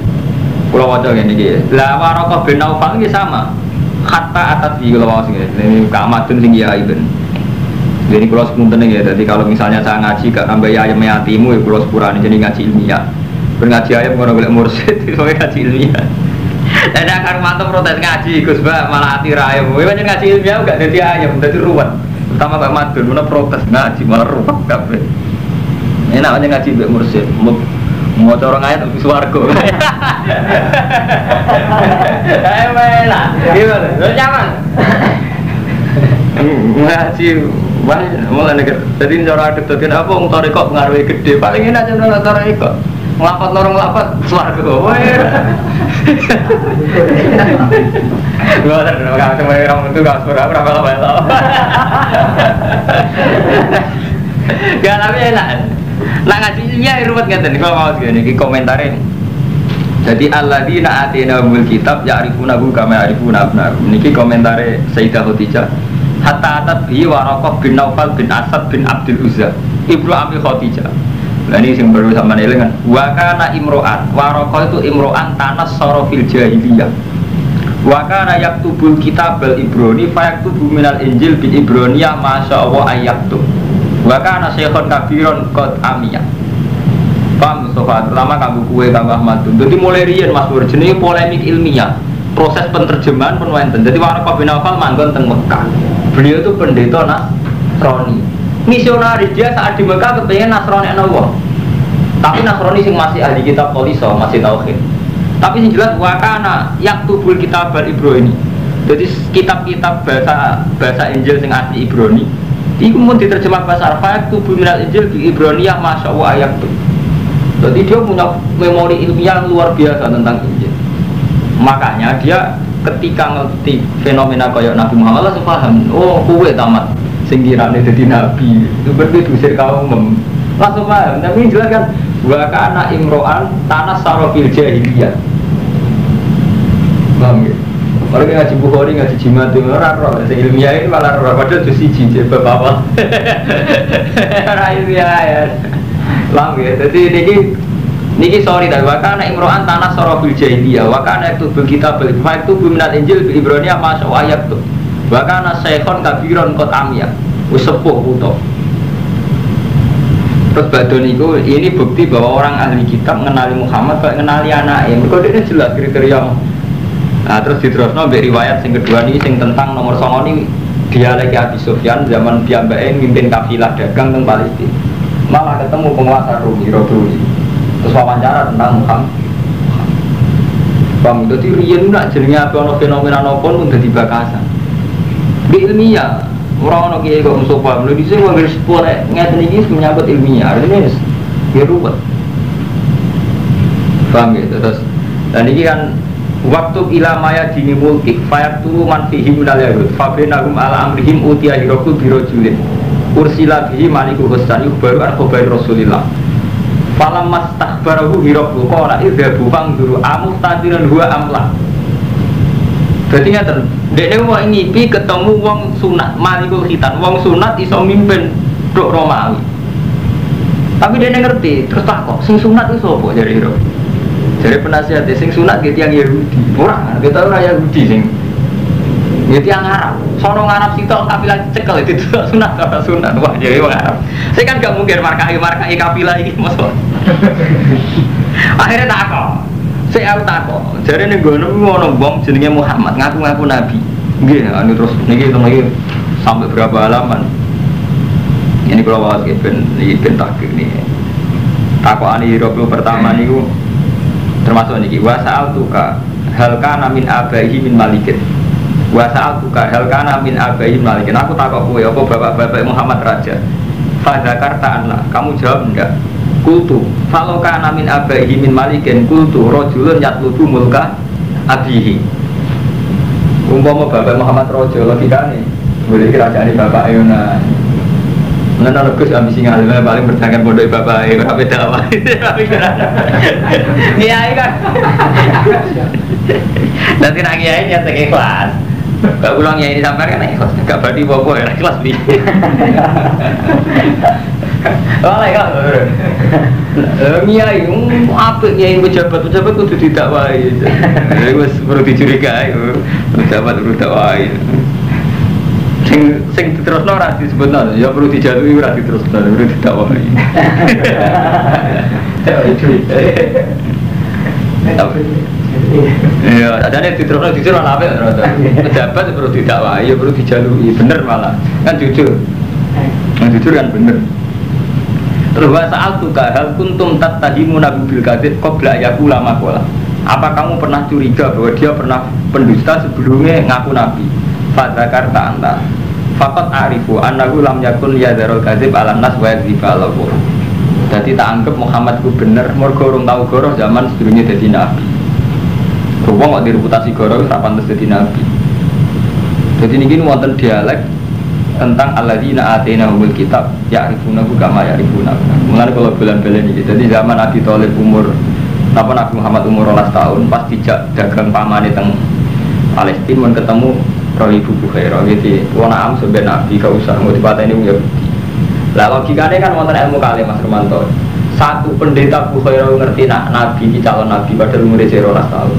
kula waca ngene iki. La Waraqah bin Nawfal nggih sama. Hatta atat bi kula waca ngene. Ini Ka'madun sing ya ibn. Jadi kula sepunten ya. Dadi kalau misalnya saya ngaji gak nambah ayam yatimu ya kula sepurane jadi ngaji ilmiah. Ngaji ayam ngono golek mursyid iso ngaji ilmiah. Dan akar mantap protes ngaji, Gus Mbak malah hati raya. Gue banyak ngaji ilmiah gak jadi ayam, jadi ruwet. Pertama Mbak Madun, mana protes ngaji malah ruwet kabeh. Enak aja ngaji Mbak Mursyid, mau corong ayat lebih swargo. Ayo lah, gimana? Lo nyaman? Ngaji banyak, mulai negara. Jadi cara adek-adek apa? Ngtori kok pengaruhnya gede. Paling enak aja ngtori kok. Ngelapat lorong ngelapat swargo. Gua ada cuma orang itu gak suara berapa lama. Gak tapi enak. Nah ngaji ilmiah ruwet ngeten kalau mau segini ki komentarin. Jadi alladzina atinahumul kitab ya'rifunahu kama ya'rifuna abnahum. Niki komentare Sayyidah Khadijah. Hatta atat bi Waraqah bin Nawfal bin Asad bin Abdul Uzza ibnu Abi Khadijah. Nah ini yang baru sama nih kan. Wakana imro'an, Waraqah itu imro'an tanas sorofil jahiliyah. Wakana yaktubul kitabal ibroni, fayaktubu minal injil bil ibroniyah masya Allah ayaktub. Wakana syekhon kabiron kot amiyah. Paham Mustafa, terutama kamu kue kamu Ahmad. Jadi mulai rian mas Bur, jenis polemik ilmiah, proses penterjemahan penwenten. Jadi Waraqah bin Nawfal manggon teng Mekah. Beliau itu pendeta Nasrani. Misionaris dia saat di Mekah kepengen Nasrani Allah. Tapi Nasrani sing masih ahli kitab Toliso, masih tauhid. Tapi sing jelas wakana yaktubul kitabal Ibrani. Jadi kitab-kitab bahasa Injil sing asli Ibrani iku mun diterjemah bahasa Arab yaktubul minal Injil bi Ibroniyah masyaallah ayat itu. Jadi dia punya memori ilmiah yang luar biasa tentang Injil. Makanya dia ketika ngerti fenomena kayak Nabi Muhammad langsung paham. Oh, kowe tamat sing kirane dadi nabi itu berarti diusir kaum langsung paham. Tapi jelas kan wa kana imro'an tanas sarofil jahiliyah. Paham ya? Kalau ngaji Bukhari, ngaji Jimat itu orang sing ilmiah ini malah orang padahal itu siji bapak-bapak. Ora ilmiah ya. Paham ya? Jadi niki sorry dah wa kana imro'an tanas sarofil jahiliyah wa kana itu kitab itu minal Injil bi Ibroniyah masya ayat tuh. Bahkan syekhon kabiron kot amiyah wis sepuh puto. Terus badon itu ini bukti bahwa orang ahli kitab mengenali Muhammad kayak mengenali anaknya. Mereka ini jelas kriteria. Nah terus diterusno mbek riwayat sing kedua ini sing tentang nomor 9 ini dia lagi Abi Sufyan zaman piyambake mimpin kafilah dagang teng Palestina. Malah ketemu penguasa Romawi. Terus wawancara tentang Muhammad. Paham, jadi riyen nak jenenge apa ono fenomena napa pun dadi bakasan. Di ilmiah, orang kiai kok Mustafa, mulai di sini mengambil sepuluh ngeten ini menyangkut ilmiah, artinya dia ruwet. Paham gitu terus. Dan ini kan waktu ilamaya dini mulkik, fayat turu manfihim minal yahud, fabrinahum ala amrihim utiya hiroku birojulin, ursila bihi maliku hustan baru al-khobai rasulillah. Falam mas takbarahu hiroku, kola idhabu fangduru amustadiran huwa amlah. Berarti ngeten, dekne mau ngipi ketemu wong sunat malikul khitan, wong sunat iso mimpin dok Romawi. Tapi dekne ngerti, terus takok, sing sunat itu sapa jare ira? Jare penasihat sing sunat gitu yang Yahudi. Ora, kita ora Yahudi sing Ya tiang Arab, sono Arab sitok kafilah cekel itu sunat atau sunat wah jadi orang Arab. Saya kan gak mungkin markai kafilah ini masuk. Akhirnya takok, saya takok. Jadi nih gue mau nombong jenenge Muhammad ngaku Nabi. Gini, anu terus nih lagi sampai berapa halaman? Ini kalau bahas ben takik nih. Takok ani hidupku pertama nih termasuk nih wasal tuka hal kana min abaihi min malikin. Wasal tuka hal kana min abaihi malikin. Aku takok kowe apa bapak-bapak Muhammad Raja. Fadzakarta anla, kamu jawab enggak? Kultu, falau kana min abaihi min malikin kultu rajulun yatlubu mulka abihi. Umpama bapak Muhammad Raja logikane, boleh kerajaan bapak Ayuna. Menan Gus ambisi ngalim paling bertanggung pondok bapak e ora beda wae. Kiai kan. Nanti nak kiai nyata ikhlas. Gak ulang kiai sampai kan ikhlas. Gak berarti bobo ya ikhlas bi. Oleh kan. Kiai apik kiai pejabat kudu didakwai. Wis perlu dicurigai pejabat kudu dakwai. Sing diterusno ora disebutno ya perlu dijalui ora diterusno perlu didakwai. Ya, adanya diterusno jujur malah apik terus. Pejabat perlu didakwai ya perlu dijalui bener malah. Kan jujur. Yang jujur kan bener. Terus saat tuka hal kuntum tattahimuna bil kadzib qabla yaqula maqala. Apa kamu pernah curiga bahwa dia pernah pendusta sebelumnya ngaku nabi? Fadzakarta anta faqat arifu annahu lam yakun yadharul kadzib alam nas wa yadziba lahu. Jadi tak anggap Muhammad ku bener mergo urung tau goroh zaman sebelumnya dadi nabi. Wong kok direputasi goroh ora pantes dadi nabi. Jadi niki wonten dialek tentang alladzina atainahumul kitab ya'rifunahu kama ya'rifuna. Mulane kalau bulan-bulan iki jadi zaman Abi Thalib umur Nabi Muhammad umur 12 tahun pas dijak dagang pamane teng Palestina men ketemu Roh Ibu Bukhairah gitu, wana am sebenarnya Nabi gak usah mau dipateni ya. Lah logikanya kan wonten ilmu kali Mas Romanto. Satu pendeta Bukhairah ngerti nak Nabi calon Nabi pada umur 12 tahun.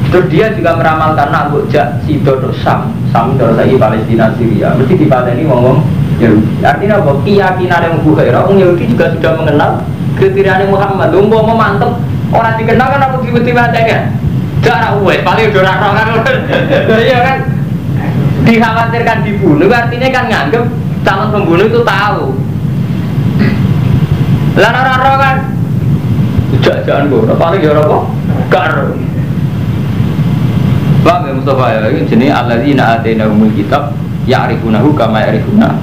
Terus dia juga meramalkan nak bocah si Dodo Sam terus lagi Palestina Syria. Mesti dipateni ngomong Yahudi. Artinya bahwa keyakinan yang Bukhairah orang Yahudi juga sudah mengenal kriteria Muhammad. Umpama mantep orang dikenal kan aku tiba-tiba tanya. Jarak uwe paling udah kan. Iya kan? Dikhawatirkan dibunuh artinya kan nganggep calon pembunuh itu tahu. Lah ora kan jangan gue paling ya apa kar bang ya Mustafa ya ini jenis alladzina atainahumul kitab ya'rifunahu kama ya'rifuna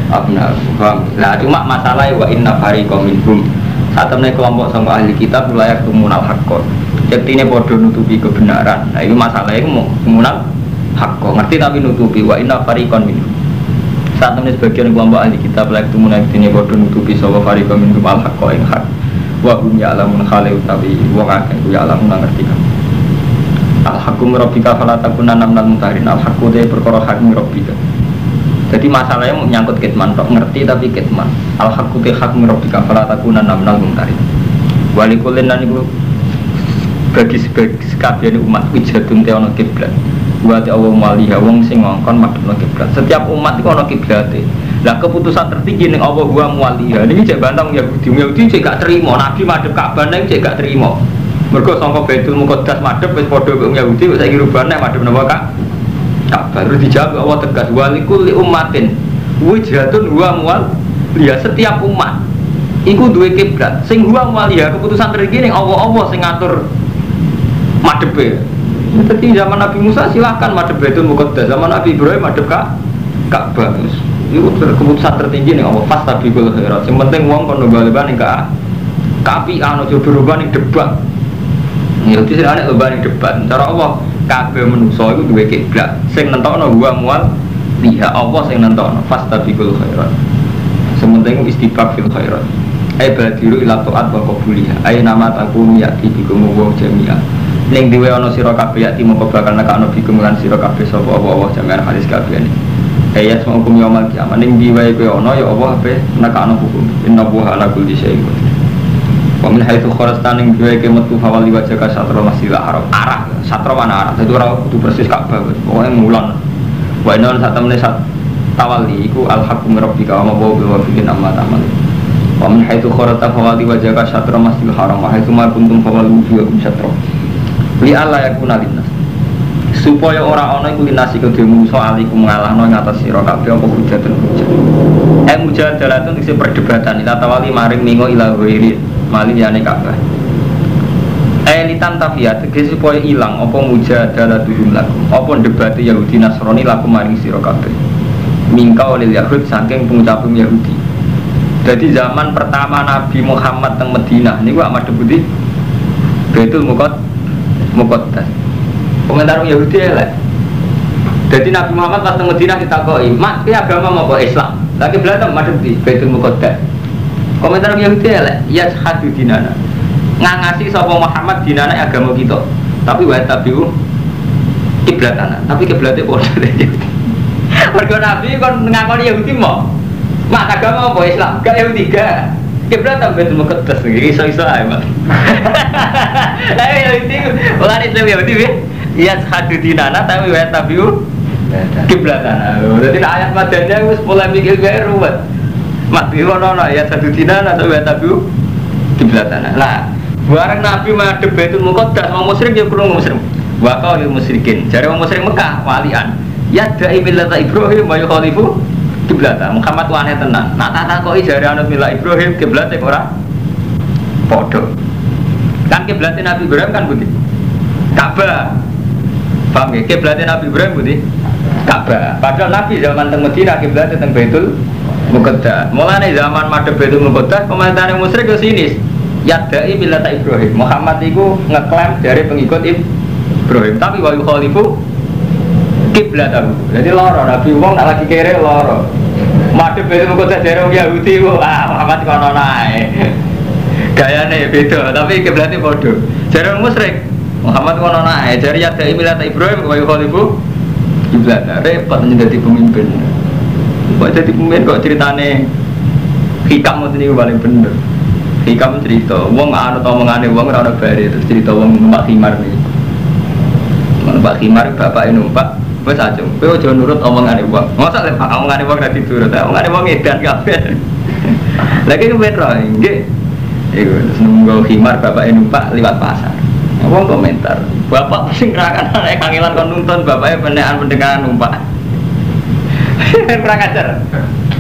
abna'ahum. Lah cuma masalah wa inna fariqam minhum saat temen kelompok sama ahli kitab layak tumunal haqqo cektine padha nutupi kebenaran. Nah itu masalahnya mau tumunal hakko ngerti tapi nutupi wa inna fariqan minhum. Saat temen sebagian kelompok ahli kitab layak tumunal dene padha nutupi sapa fariqan minhum al haqqo ing hak wa hum ya'lamun khali utawi wong akeh ku ya'lamun ngerti kan. Al haqqu rabbika fala takunanna minal mutahirin. Al haqqu de perkara hak rabbika. Jadi masalahnya menyangkut kitman tok ngerti tapi kitman. Al haqqu de hak rabbika fala takunanna minal mutahirin. Walikulin lan iku bagi sekabiane umat wijadun te ana kiblat. Buat Allah maliha wong sing ngongkon madhepno kiblat. Setiap umat iku ana kiblate. Lah keputusan tertinggi ning Allah wa maliha. Niki cek bantang Yahudi cek gak terima Nabi madhep Ka'bah ning cek gak terima. Mergo sangka Baitul Muqaddas madhep wis padha karo Yahudi kok saiki rubah nek madhep napa Ka'bah. Terus dijawab Allah tegas walikul ummatin wijadun wa maliha. Setiap umat iku duwe kiblat. Sing wa maliha keputusan tertinggi ning Allah sing ngatur madhepe. Jadi zaman Nabi Musa silahkan madhep Baitul Muqaddas, zaman Nabi Ibrahim madhep Ka'bah. Itu keputusan tertinggi nih Allah pas tabiqul khairat. Yang penting wong kon lomba-lomba ning kapi anu coba lomba ning debat. Ya wis ana lomba ning debat. Cara Allah kabeh manusa iku duwe kiblat. Sing nentokno wa mual liha Allah sing nentokno pas tabiqul khairat. Sementing istibaq fil khairat. Ai badiru ila taat wa qabuliha. Ai nama takunu yati bikum wa jami'a. Ning diwe ana sira kabeh yati mongko bakal nekakno bikum lan sira kabeh sapa Allah jami'an hadis kabeh. Ayat hukum yaumil kiamat ning diwe kowe ana ya Allah ape nekakno hukum. Inna Allaha ala kulli syai'in qadir. Wa min haitsu kharajta ning diwe ke metu fawali wajhaka satra masjidil haram. Arah satra mana arah. Dadi ora kudu persis Ka'bah. Pokoke mulan Wa inna satamne sat tawali iku al-haqqu min rabbika wa ma huwa biwafilin amma ta'mal. Wa min haitsu kharata fawali wajhaka syatra masjidil haram wa haitsu ma kuntum fawallu wujuhakum syatra. Li alla yakuna linnas. Supaya ora ana iku linasi kedhe mungso alikum ngalahno ngatas sira kabeh apa hujatun hujat. Mujadalatun isi perdebatan ila tawali maring mingo ila ghairi mali yane kabeh. Litan tafiyat tegese supaya ilang apa mujadalatuhum lakum. Apa debate Yahudi Nasrani lakum maring sira kabeh. Mingkau lil Yahud saking pengucapun Yahudi. Jadi zaman pertama Nabi Muhammad teng Madinah niku amat debuti Baitul Muqaddas. Komentar Yahudi elek. Jadi Nabi Muhammad pas teng Madinah ditakoki, "Mak, ki agama apa Islam?" Lagi belajar madhep di Baitul Muqaddas. Komentar Yahudi elek, "Ya hadu dinana." Ngangasi sapa Muhammad dinana agama kita. Tapi wa tabiu kiblatana. Tapi kiblate padha Yahudi. Mergo Nabi kon ngakoni Yahudi mau. Mak agama apa Islam? Gak Yahudi gak. Kiblat Baitul Muqaddas iki iso-iso ae, Mas. Lah Yahudi ora Islam Yahudi we. Ya hadu dinana tapi wa tabiu kiblatana. Jadi ayat madanya wis polemik wae ruwet. Mati ono ya hadu dinana tapi wa tabiu kiblatana. Lah bareng Nabi madhep Baitul Muqaddas wong musyrik ya kurang musyrik. Wa qaulil musyrikin. Jare wong musyrik Mekah walian. Ya da'i millata Ibrahim wa yukhalifu kiblata. Muhammad wane tenan. Nak takoki jare anut milah Ibrahim kiblate ora padha. Kan kiblate Nabi Ibrahim kan budi. Ka'bah. Paham nggih? Kiblate Nabi Ibrahim budi. Ka'bah. Padahal Nabi zaman teng Madinah kiblate teng Baitul Muqaddas. Mulane zaman madhep Baitul Muqaddas komentare musyrik yo sinis. Yadai millata Ibrahim. Muhammad itu ngeklaim dari pengikut Ibrahim, tapi wa yukhalifu kiblatahu. Jadi loro Nabi wong nak lagi kere loro. Madhep Baitul Muqaddas dari Yahudi Muhammad kono nae. Gayane beda, tapi kiblate padha. Jare musyrik Muhammad kono nae, jare yadai millata Ibrahim wa yukhalifu kiblatahu. Repot menjadi pemimpin. Kok jadi pemimpin kok ceritane hikam ngoten niku paling bener. Hikam cerita, wong anut omongane wong ora ono bare terus cerita wong numpak khimar iki. Numpak khimar bapake numpak, wis ajeng. Kowe aja nurut omongane wong. Mosok lek omongane wong ora diturut, omongane wong edan kabeh. Lagi ku metro nggih. Iku nunggu khimar bapake numpak liwat pasar. Wong komentar, bapak sing ngerakan anak kangelan kon nuntun bapake pendekan numpak. Kurang ajar.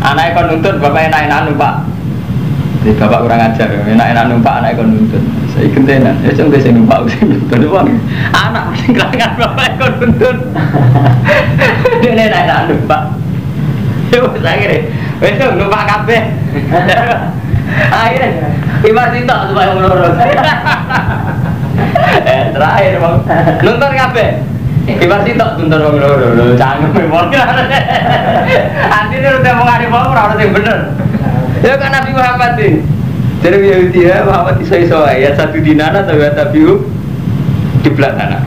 Anake kon nuntun bapake enak-enak numpak. Bapak kurang ajar, enak-enak numpak anak ikon nuntun. Saya kentenan, ya cuma saya numpak sing nuntun doang. Anak sing kelangan bapak ikon nuntun. Dia enak-enak numpak. Ya wis akhire, wis numpak kabeh. Akhirnya ibar sitok supaya menurut. Terakhir Bang. Nonton kabeh. Ibar sitok nonton wong loro. Cangkem memang. Antine udah mau ngari wong ora sing bener. Ya kan Nabi Muhammad sih. Jadi Yahudi ya Muhammad iso-iso ya satu dinana atau tabiu di belakang.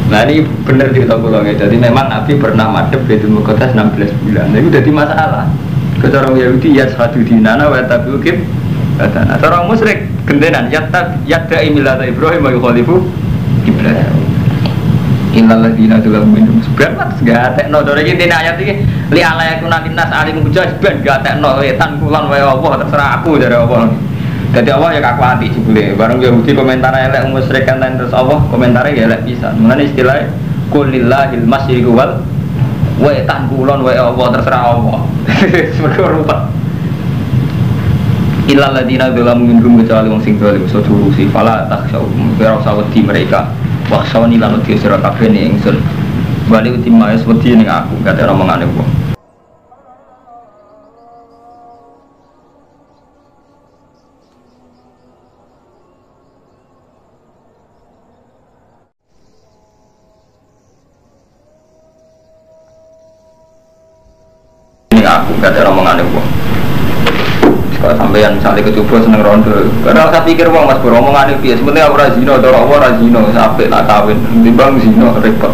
Nah ini benar cerita pulang ya. Jadi memang Nabi pernah madhep Baitul Muqaddas 16 bulan. Nah itu jadi masalah. Kecara Yahudi ya satu dinana wa tabiu kib. Nah orang musyrik gentenan yadai millata Ibrahim wa yukhalifu kiblat. Innal ladzina dzalamu minhum sebenarnya gak tekno dore iki dene ayat iki li ala yakuna linnas alim mujaz ben gak tekno wetan kulon wae apa terserah aku jare apa. Dadi Allah ya kakuati jebule bareng Yahudi komentar elek musyrik kan terus Allah komentare ya elek pisan. Mulane istilah qulillahil masyriqu wal wetan kulon wae apa terserah Allah. Semoga rupa. Illal ladzina dzalamu minhum kecuali wong sing zalim so durusi fala takhshaw ora usah wedi mereka. Waksawani lan uti sira kabeh ning ingsun. Bali uti maes wedi ning aku kate omongane wong. Ning aku kate omongane wong. Kalau sampeyan misalnya kecoba seneng rondo, karena saya pikir wong mas beromongan itu ya sebenarnya aku razino, dorong aku razino, sampai nak kawin, timbang zino repot.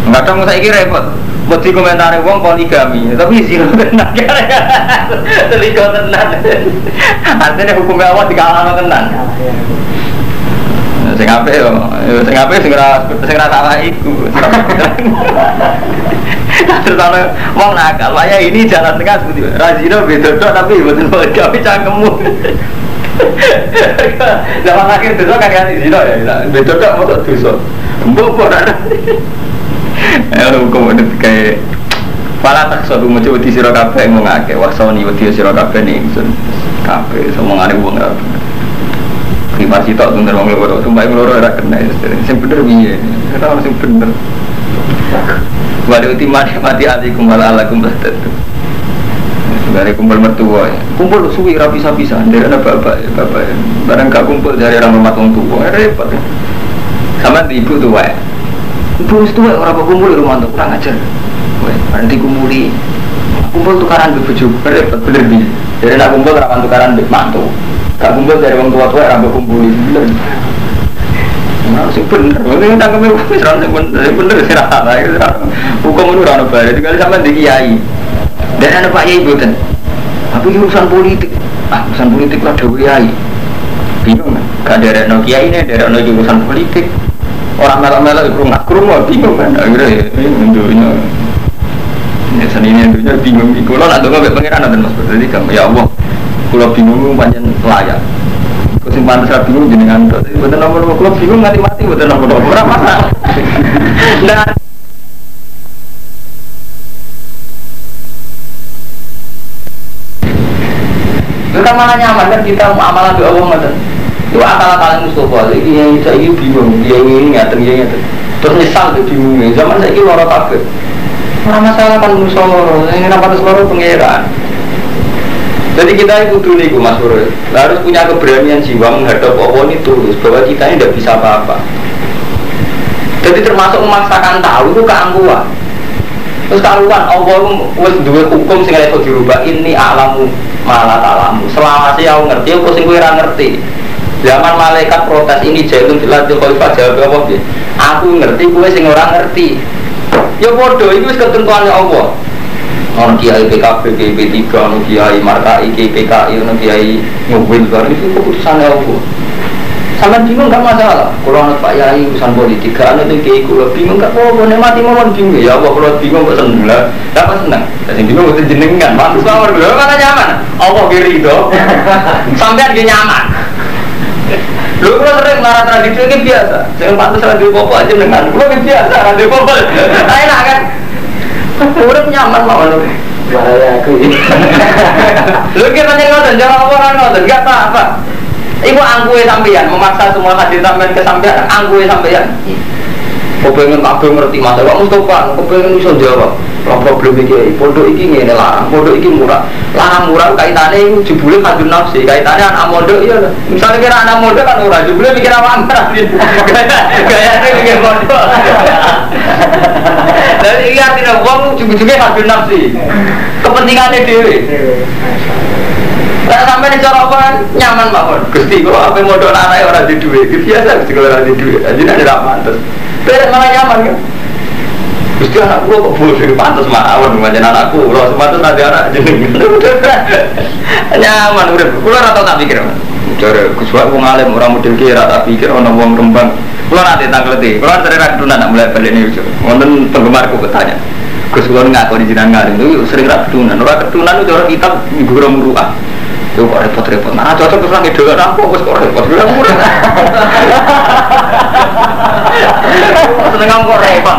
Kadang saya kira repot, mesti komentari wong poligami, tapi zino tenan, selingkuh tenan. Artinya hukumnya Allah dikalahkan tenan. Sing apik yo, sing salah iku. Terus ana wong nakal, waya ini jalan tengah seperti Razino beda tok tapi mboten gawe cangkemmu. Zaman akhir dosa kan zina ya, beda tok motor dosa. Mbok ora. Hukum itu kayak pala tak suatu macam wedi sira kabeh ngake wasoni wedi sira kabeh ning ingsun. Kabeh omongane wong ra. Ki masih tok bener wong loro, sumpah loro ora kena sing bener piye? Ora sing bener. Wali mati alikum wala alakum batat. Dari kumpul mertua ya. Kumpul suwi ra bisa-bisa dari anak bapak. Barang gak kumpul dari orang rumah tua repot. Sama ibu tuh wae. Ibu itu orang kumpul di rumah tuh kurang ajar. Nanti kumpuli. Kumpul tukaran bojo repot bener iki. Dari nak kumpul ra tukaran mbek mantu. Gak kumpul dari wong tua-tua ra kumpuli bener. Nah, sing bener. Wong tangkeme wis ra bener sih ra. Hukum itu ora ono bare. Dikali sampean di kiai. Dan anak Pak Yai bukan. Tapi urusan politik. Urusan politik lah dewe Yai. Bingung kan? Gak ada kiai ini, ada urusan politik. Orang melak-melak kerumah bingung kan? Akhirnya ini ya seninya dunia bingung. Kalau nak dengar pengiran ada mas berarti kamu ya Allah. Kalau bingung panjang layak. Kau simpan besar bingung jenengan. Betul nomor kalau bingung mati betul nomor berapa masa? Nah. Kita malah nyaman kan kita amalan doa Allah macam itu akal-akalan Mustafa ini saya bingung ini ngaten terus nyesal tuh bingung zaman saya ini lorot kabeh ora masalah kan musyawarah ini rapat seluruh pengeran jadi kita kudu niku Mas Bro harus punya keberanian jiwa menghadap Allah ini tulus bahwa kita ini tidak bisa apa-apa jadi termasuk memaksakan tahu itu keangkuhan terus karuan Allah wis duwe hukum sing iso dirubah ini alamu malah talamu selawase aku ngerti apa sing kowe ora ngerti zaman malaikat protes ini jailun dilatih khalifah jawab apa piye aku ngerti kowe sing ora ngerti ya padha iku wis ketentuane Allah ono kiai PKB P3 ono kiai Markai PKI ono kiai Mobil bar itu keputusane Allah sampean bingung gak masalah kalau anak Pak Yai urusan politik gak ada kiai kula bingung gak apa-apa nek mati mawon bingung ya Allah kalau bingung kok seneng lah dapat seneng sing bingung itu jenengan pantes mawon lho mana nyaman Allah kiri itu sampean ge nyaman lho kula sering marah tradisi iki biasa sing pantes ra duwe apa aja dengan kula iki biasa ra duwe apa enak kan urip nyaman mawon bahaya aku iki lho ki meneng ngoten cara apa kan ngoten gak apa-apa. Ibu angkuhe sampeyan memaksa semua hadir sampeyan ke sampeyan angkuhe sampeyan. Kepengen kabeh ngerti masalah Mustofa, kepengen iso jawab. Ora problem iki, pondok iki ngene larang, pondok iki murah. Larang murah kaitane iku jebule kadun nafsi, kaitane anak mondok iya lho. Misale kira anak mondok kan ora jebule mikir awak gayane mikir pondok. Dari iki artine wong jubu-jubu kadun nafsi. Kepentingane dhewe. Lah sampai di cara apa nyaman mawon. Gusti kok ape modal anake ora di duwe. Biasa Gusti kalau ora di duwe. Ajine ora pantes. Terus malah nyaman kan. Gusti anakku kok boleh pantes mawon pancen anakku. Ora sepantes ada anak jeneng. Nyaman urip. Kula ora tau tak pikir. Jare Gus wong alim ora model ki ora tak pikir ana wong Rembang. Kula nate tangleti. Kula terus kedunan nak mulai balik niku. Wonten penggemarku bertanya. Gus kula ngakoni jenengan ngalim itu sering ra kedunan. Ora kedunan itu cara kitab guru muruah. Itu kok repot-repot, nah cocok terus lagi dolar aku, kok repot dolar murah. Seneng kok repot.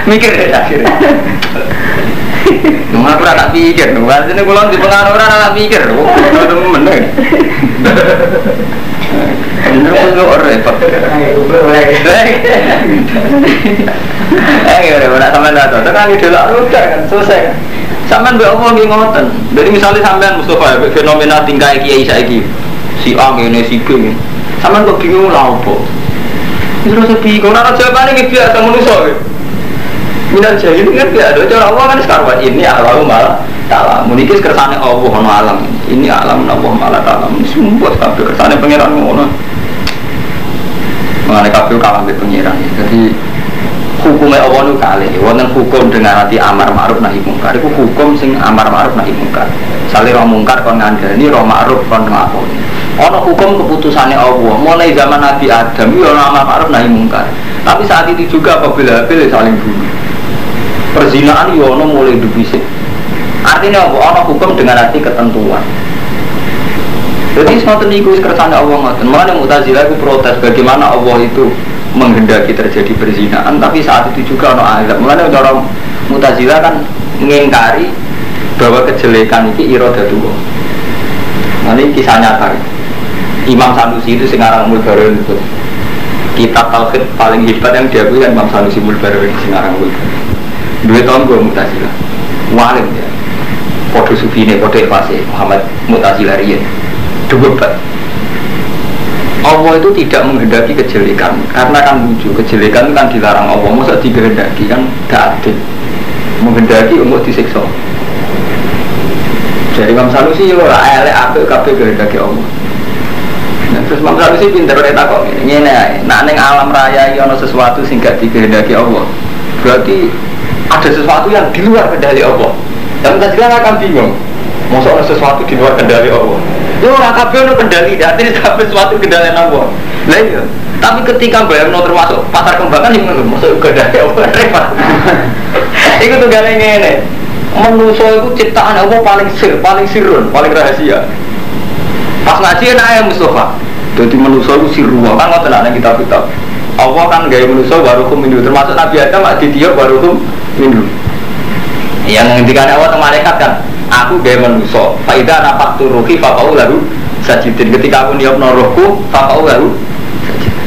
Mikir deh akhirnya. Nggak pernah tak pikir, nggak sini pulang di pengaruh orang tak pikir, kok temen deh. Bener pun kok repot. Udah sampai datang, sekarang dolar udah kan selesai kan. Sampean mbek Allah nggih ngoten. Jadi misalnya sampean Mustofa fenomena tingkah kiai saiki. Si A ngene si B ngene. Sampean kok bingung lha opo? Terus bingung ora jawabane iki biasa manusa. Minal jahil kan dia ada cara Allah kan sekarang ini alam malah taala. Muniki kersane Allah ono alam. Ini alam Allah malah taala. Sumpah kabeh kersane pangeran ngono. Mengenai kabeh kalah mbek pangeran. Jadi hukumnya Allah itu kali, wonten hukum dengan hati amar ma'ruf nahi mungkar. Itu hukum sing amar ma'ruf nahi mungkar. Sale roh mungkar kon ngandani, roh ma'ruf kon nglakoni. Ana hukum keputusannya Allah. Mulai zaman Nabi Adam itu ana amar ma'ruf nahi mungkar. Tapi saat itu juga apabila Habil saling bunuh. Perzinaan yo ana mulai dibisik. Artinya apa? Ana hukum dengan hati ketentuan. Jadi semua niku kersane Allah ngoten. Mulane Mu'tazilah itu protes bagaimana Allah itu menghendaki terjadi perzinaan, tapi saat itu juga ada azab. Mulane orang Mu'tazilah kan mengingkari bahwa kejelekan ini iradatullah. Nah, ini kisah nyata. Imam Sanusi itu sekarang Mulbarun itu. Kitab tauhid paling hebat yang diakui kan Imam Sanusi Mulbarun sekarang Mulbarun. 2 tahun gue Mu'tazilah. Walim ya. Podo Sufine, podo Fase, Muhammad Mu'tazilah riyen. Debat. Allah itu tidak menghendaki kejelekan karena kan lucu, kejelekan kan dilarang Allah, masa dikehendaki kan gak adil, menghendaki untuk disiksa. Jadi Imam Sanusi yo elek apik kabeh kehendaki Allah. Nah, terus Imam Sanusi pinter nek takok ngene ae, nek ning alam raya iki ana sesuatu sing gak dikehendaki Allah, berarti ada sesuatu yang di luar kendali Allah. Dan kita sekarang akan bingung, masa ada sesuatu di luar kendali Allah. Yo ora kabeh ono kendali, artinya kabeh sesuatu kendali Allah. Lah iya. Tapi ketika bayangno termasuk pasar kembangan yang ngono, masuk kendali Allah repot. Iku tunggale ngene. Manusa iku ciptaan Allah paling sirun, paling rahasia. Pas ngaji enak Mustafa. Dadi manusa iku sirru, kan ngoten ana kitab-kitab. Allah kan gawe manusa waruhum minhu, termasuk Nabi Adam ditiup waruhum minhu. Yang ngendikane Allah teng malaikat kan, aku gawe manusa, faida rapat turuhi faqau lalu sajidin. Ketika aku niupno rohku, faqau lalu sajidin.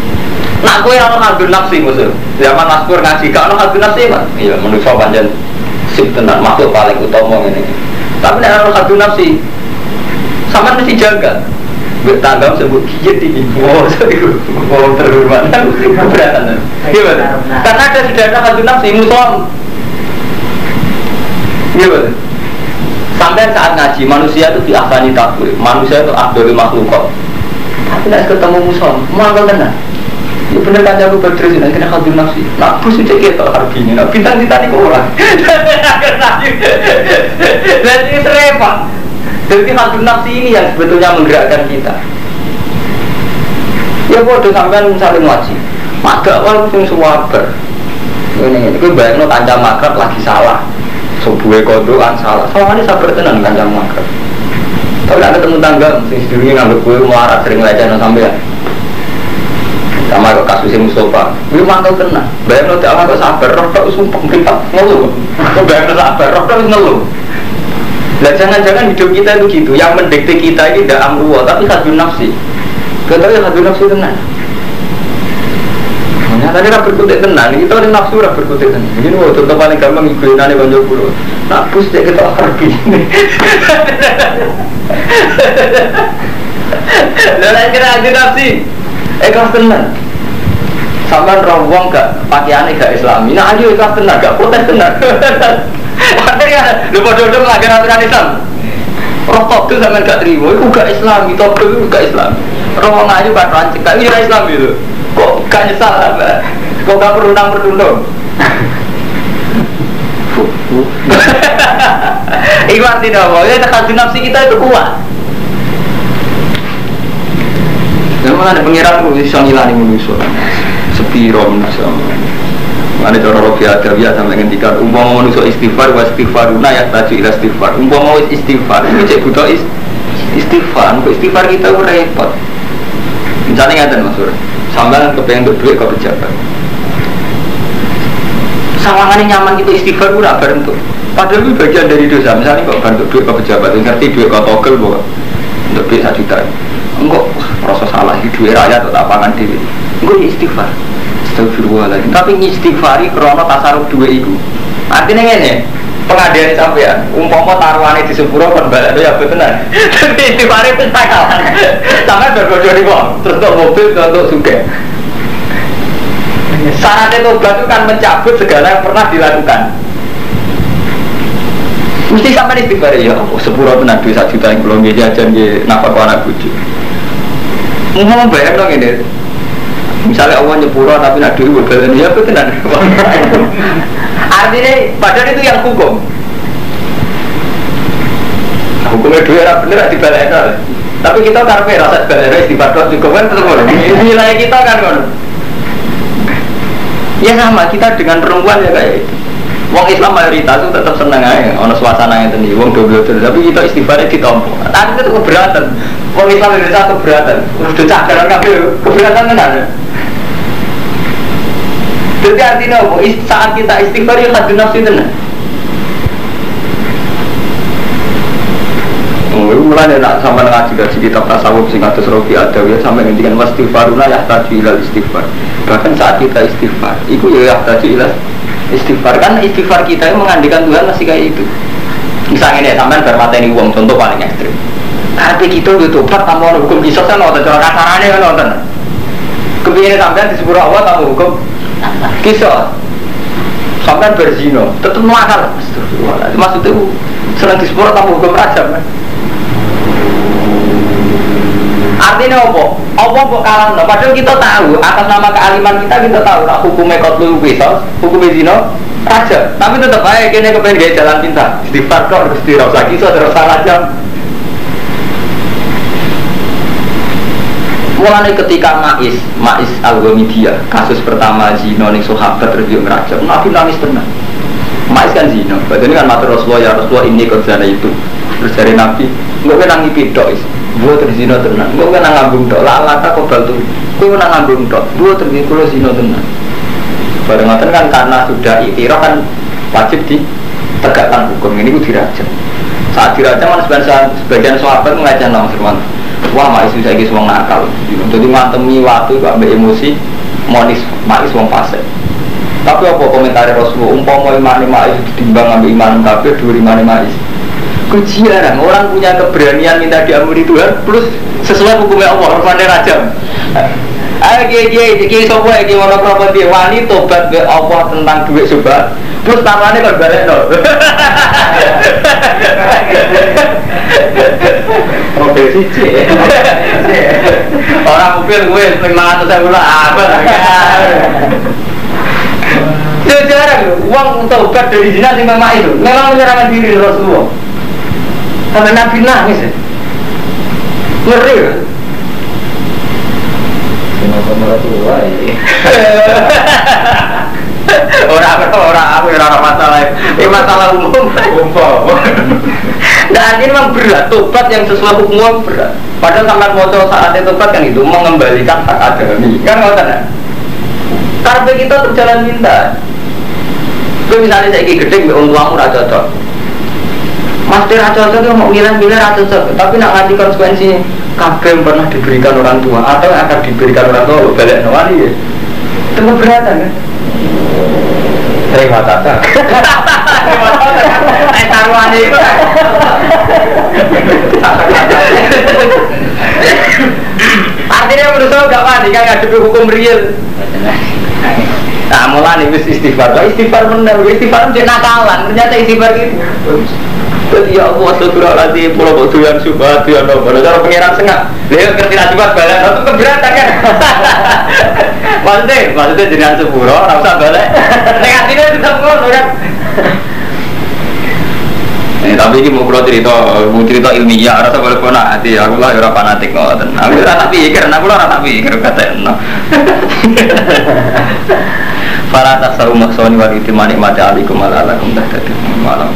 Nak kowe ora ngandel nafsi musuh. Zaman Maskur ngaji gak ono ngandel nafsi, Mas. Iya, manusa pancen sip tenan, makhluk paling utama ngene. Tapi nek ono ngandel nafsi, sampean mesti jaga. Mbek tanggam sebut kiye iki. Oh, iku. Oh, terhormat. Keberatan. Gimana? Karena ada sudah ada ngandel nafsi musuh. Gimana? Sampai saat ngaji manusia itu diahsani takwil, manusia itu abdul makhluk. Tapi nak ketemu musuh, mau tenang. Ya bener kan aku berterus nanti kena khadul nafsi. Nak bus itu kita harus gini, nak bintang-bintang itu orang. Jadi serempet. Jadi khadul nafsi ini yang sebetulnya menggerakkan kita. Ya bodoh sampai saling ngaji. Maka awal mesti semua ber. Ini bayangno kancam makrab lagi salah. Sebuah kodokan salah. Soalnya sabar tenang kancam makrab. Tapi ada ketemu tangga, mesti sedurunge ngambil gue muarat sering lecehno sampean. Sama kok kasusnya Mustafa, gue mantau kena. Bayang lo tidak kok sabar, roh tak sumpah kita ngeluh. Kok bayang lo sabar, roh tak ngeluh. Nah jangan-jangan hidup kita itu gitu. Yang mendikte kita ini tidak amruwa, tapi hadun nafsi. Kita tahu ya hadun nafsi tenang. Nyatanya kan berkutik tenang. Kita ada nafsu lah berkutik tenang. Begini loh, contoh paling gampang ikutin ane banyak pulau. Nak bus deh kita harbi. Dan kira hadun nafsi. Ikhlas tenan. Sampai rawang gak pakaiannya gak Islami. Nah ayo ikhlas tenan, gak protes tenan. Artinya lu bodoh-bodoh melanggar aturan Islam. Roh top itu sampai gak terima, itu gak Islami, top itu gak Islami. Rawang aja gak rancik, gak ngira Islam itu. Kok gak nyesal apa? Kok gak perundang-perundang? Itu artinya apa? Ya takkan nafsi kita itu kuat. Yang mana ada pengiran itu bisa ngilani manusia sepiro manusia. Ada cara Robi Adawiyah sampai ngendikan umpama manusia istighfar wa istighfaruna ya taju ila istighfar. Umpama istighfar itu cek butuh istighfar. Istighfar kita itu repot. Misalnya ngatakan Mas Sur, sambil kepengen untuk duit kau pejabat. Sawangannya nyaman kita istighfar itu tidak berhentuk. Padahal itu bagian dari dosa. Misalnya kau bantu duit kau pejabat, ngerti duit kau togel bahwa untuk duit 1 juta. Enggak, rasa salah hidup rakyat atau pangan diri. Enggak istighfar. Astagfirullahaladzim. Tapi istighfari krono tasarruf dua itu. Artinya ini pengadilan sampean. Umpama taruhannya di sepuro kan balik ya benar. Tapi istighfari itu salah. Sampai berbodoh di bawah. Terus untuk mobil untuk suge. Syaratnya tobat itu kan mencabut segala yang pernah dilakukan. Mesti sampai istighfar ya. Sepuro benar 1 juta yang belum jajan di nafkah anak bujuk. Mau bayar dong ini. Misalnya Allah nyepuro tapi nak duit balen ya betul kan. Artinya padahal itu yang hukum. Hukumnya duit apa bener dibalik. Tapi kita karpe rasa balik istighfar juga kan tetap nilai kita kan kan. Ya sama kita dengan perempuan ya kayak itu. Wong Islam mayoritas itu tetap seneng aja, ono suasana yang tadi. Wong double tapi kita istighfarnya ditompo. Tapi itu keberatan. Wong Islam Indonesia keberatan. Udah cakaran kabel keberatan kan ada. Jadi artinya apa? Saat kita istighfar ya hadun nafsi tenan. Mulai nak sampai ngaji kitab tasawuf sing atus Rofi Adawi sampai ngendikan wastighfaruna yahtaju ilal istighfar. Bahkan saat kita istighfar, itu ya yahtaju ilal istighfar. Kan istighfar kita yang mengandikan Tuhan masih kayak itu. Misalnya ini sampai bermateni uang contoh paling ekstrim. Tapi kita udah tobat kamu hukum kisah kan nonton cara kasarannya kan nonton. Kemudian sampai di sepuluh awal kamu hukum kisah sampai berzino tetap nakal. Maksudnya sering di sepuluh kamu hukum rajam kan. Artinya apa? Apa kok kalah? Padahal kita tahu atas nama kealiman kita tahu nak hukumnya kotlul qisas, hukumnya zina raja. Tapi tetap aja kene kepengen gaya jalan pinta. Istighfar kok harus dirasa kisah terus rajam. Mulai ketika Ma'is Al-Ghamidiyyah kasus pertama zina ning sahabat terus ngerajam, Nabi nangis tenang. Ma'is kan zina. Padahal kan matur Rasulullah ya Rasulullah ini kerjanya itu. Terus dari Nabi, enggak kena ngipi tok is. Dua terzino tenang, gue kena ngambung dok, lata kok bantu, gue kena ngambung dok, dua terzino zino tenang. Barangkali kan karena sudah itiraf kan wajib ditegakkan hukum ini gue dirajam. Saat dirajam kan sebagian sahabat mengajar nama Firman, wah Ma'is bisa lagi semua nakal, jadi mantemi waktu gak ambil emosi, monis Ma'is wong fase. Tapi apa komentar Rasulullah, umpama imani Ma'is ditimbang ambil iman kafir, dua imani Ma'is. Kujian orang punya keberanian minta diampuni Tuhan plus sesuai hukumnya Allah pandai rajam. Ayo kiai sopo iki ono properti wani tobat be Allah tentang duit sobat plus tamane kon balekno. Oke siji. Orang mobil gue 500.000 lah apa. Jarang uang tobat dari zina sing memang itu memang menyerahkan diri Rasulullah. Sampai Nabi nangis ya? Ngeri ya? Orang masalah ini masalah umum. Dan ini memang berat, tobat yang sesuai hukum berat. Padahal sampai mau saatnya tobat kan itu mengembalikan hak adami. Kan nggak tahu? Karena kita berjalan minta. Kalau misalnya saya gede, untuk kamu tidak cocok. Mas Tira cocok itu mau ngilang-ngilang cocok, tapi nak ngasih konsekuensi kabeh pernah diberikan orang tua atau akan diberikan orang tua balik nawani ya itu keberatan kan? Terima tata taruhan itu artinya menurut saya gak mandi kan ngadepi hukum real. Nah mulai nih istighfar bener, istighfar menjadi nakalan, ternyata istighfar gitu. Jadi ya Allah astagfirullahaladzim, pulau kok doyan subhat, doyan apa, cara pengiran sengak dia ngerti nasibat balik, itu keberatan kan maksudnya jenengan sepuro, gak usah balik negatifnya tetap ngono kan tapi ini mau cerita ilmiah, rasa boleh pernah hati, aku lah orang fanatik aku rasa pikir kata para tak saru maksoni wal itimani mati alikum ala alakum dah malam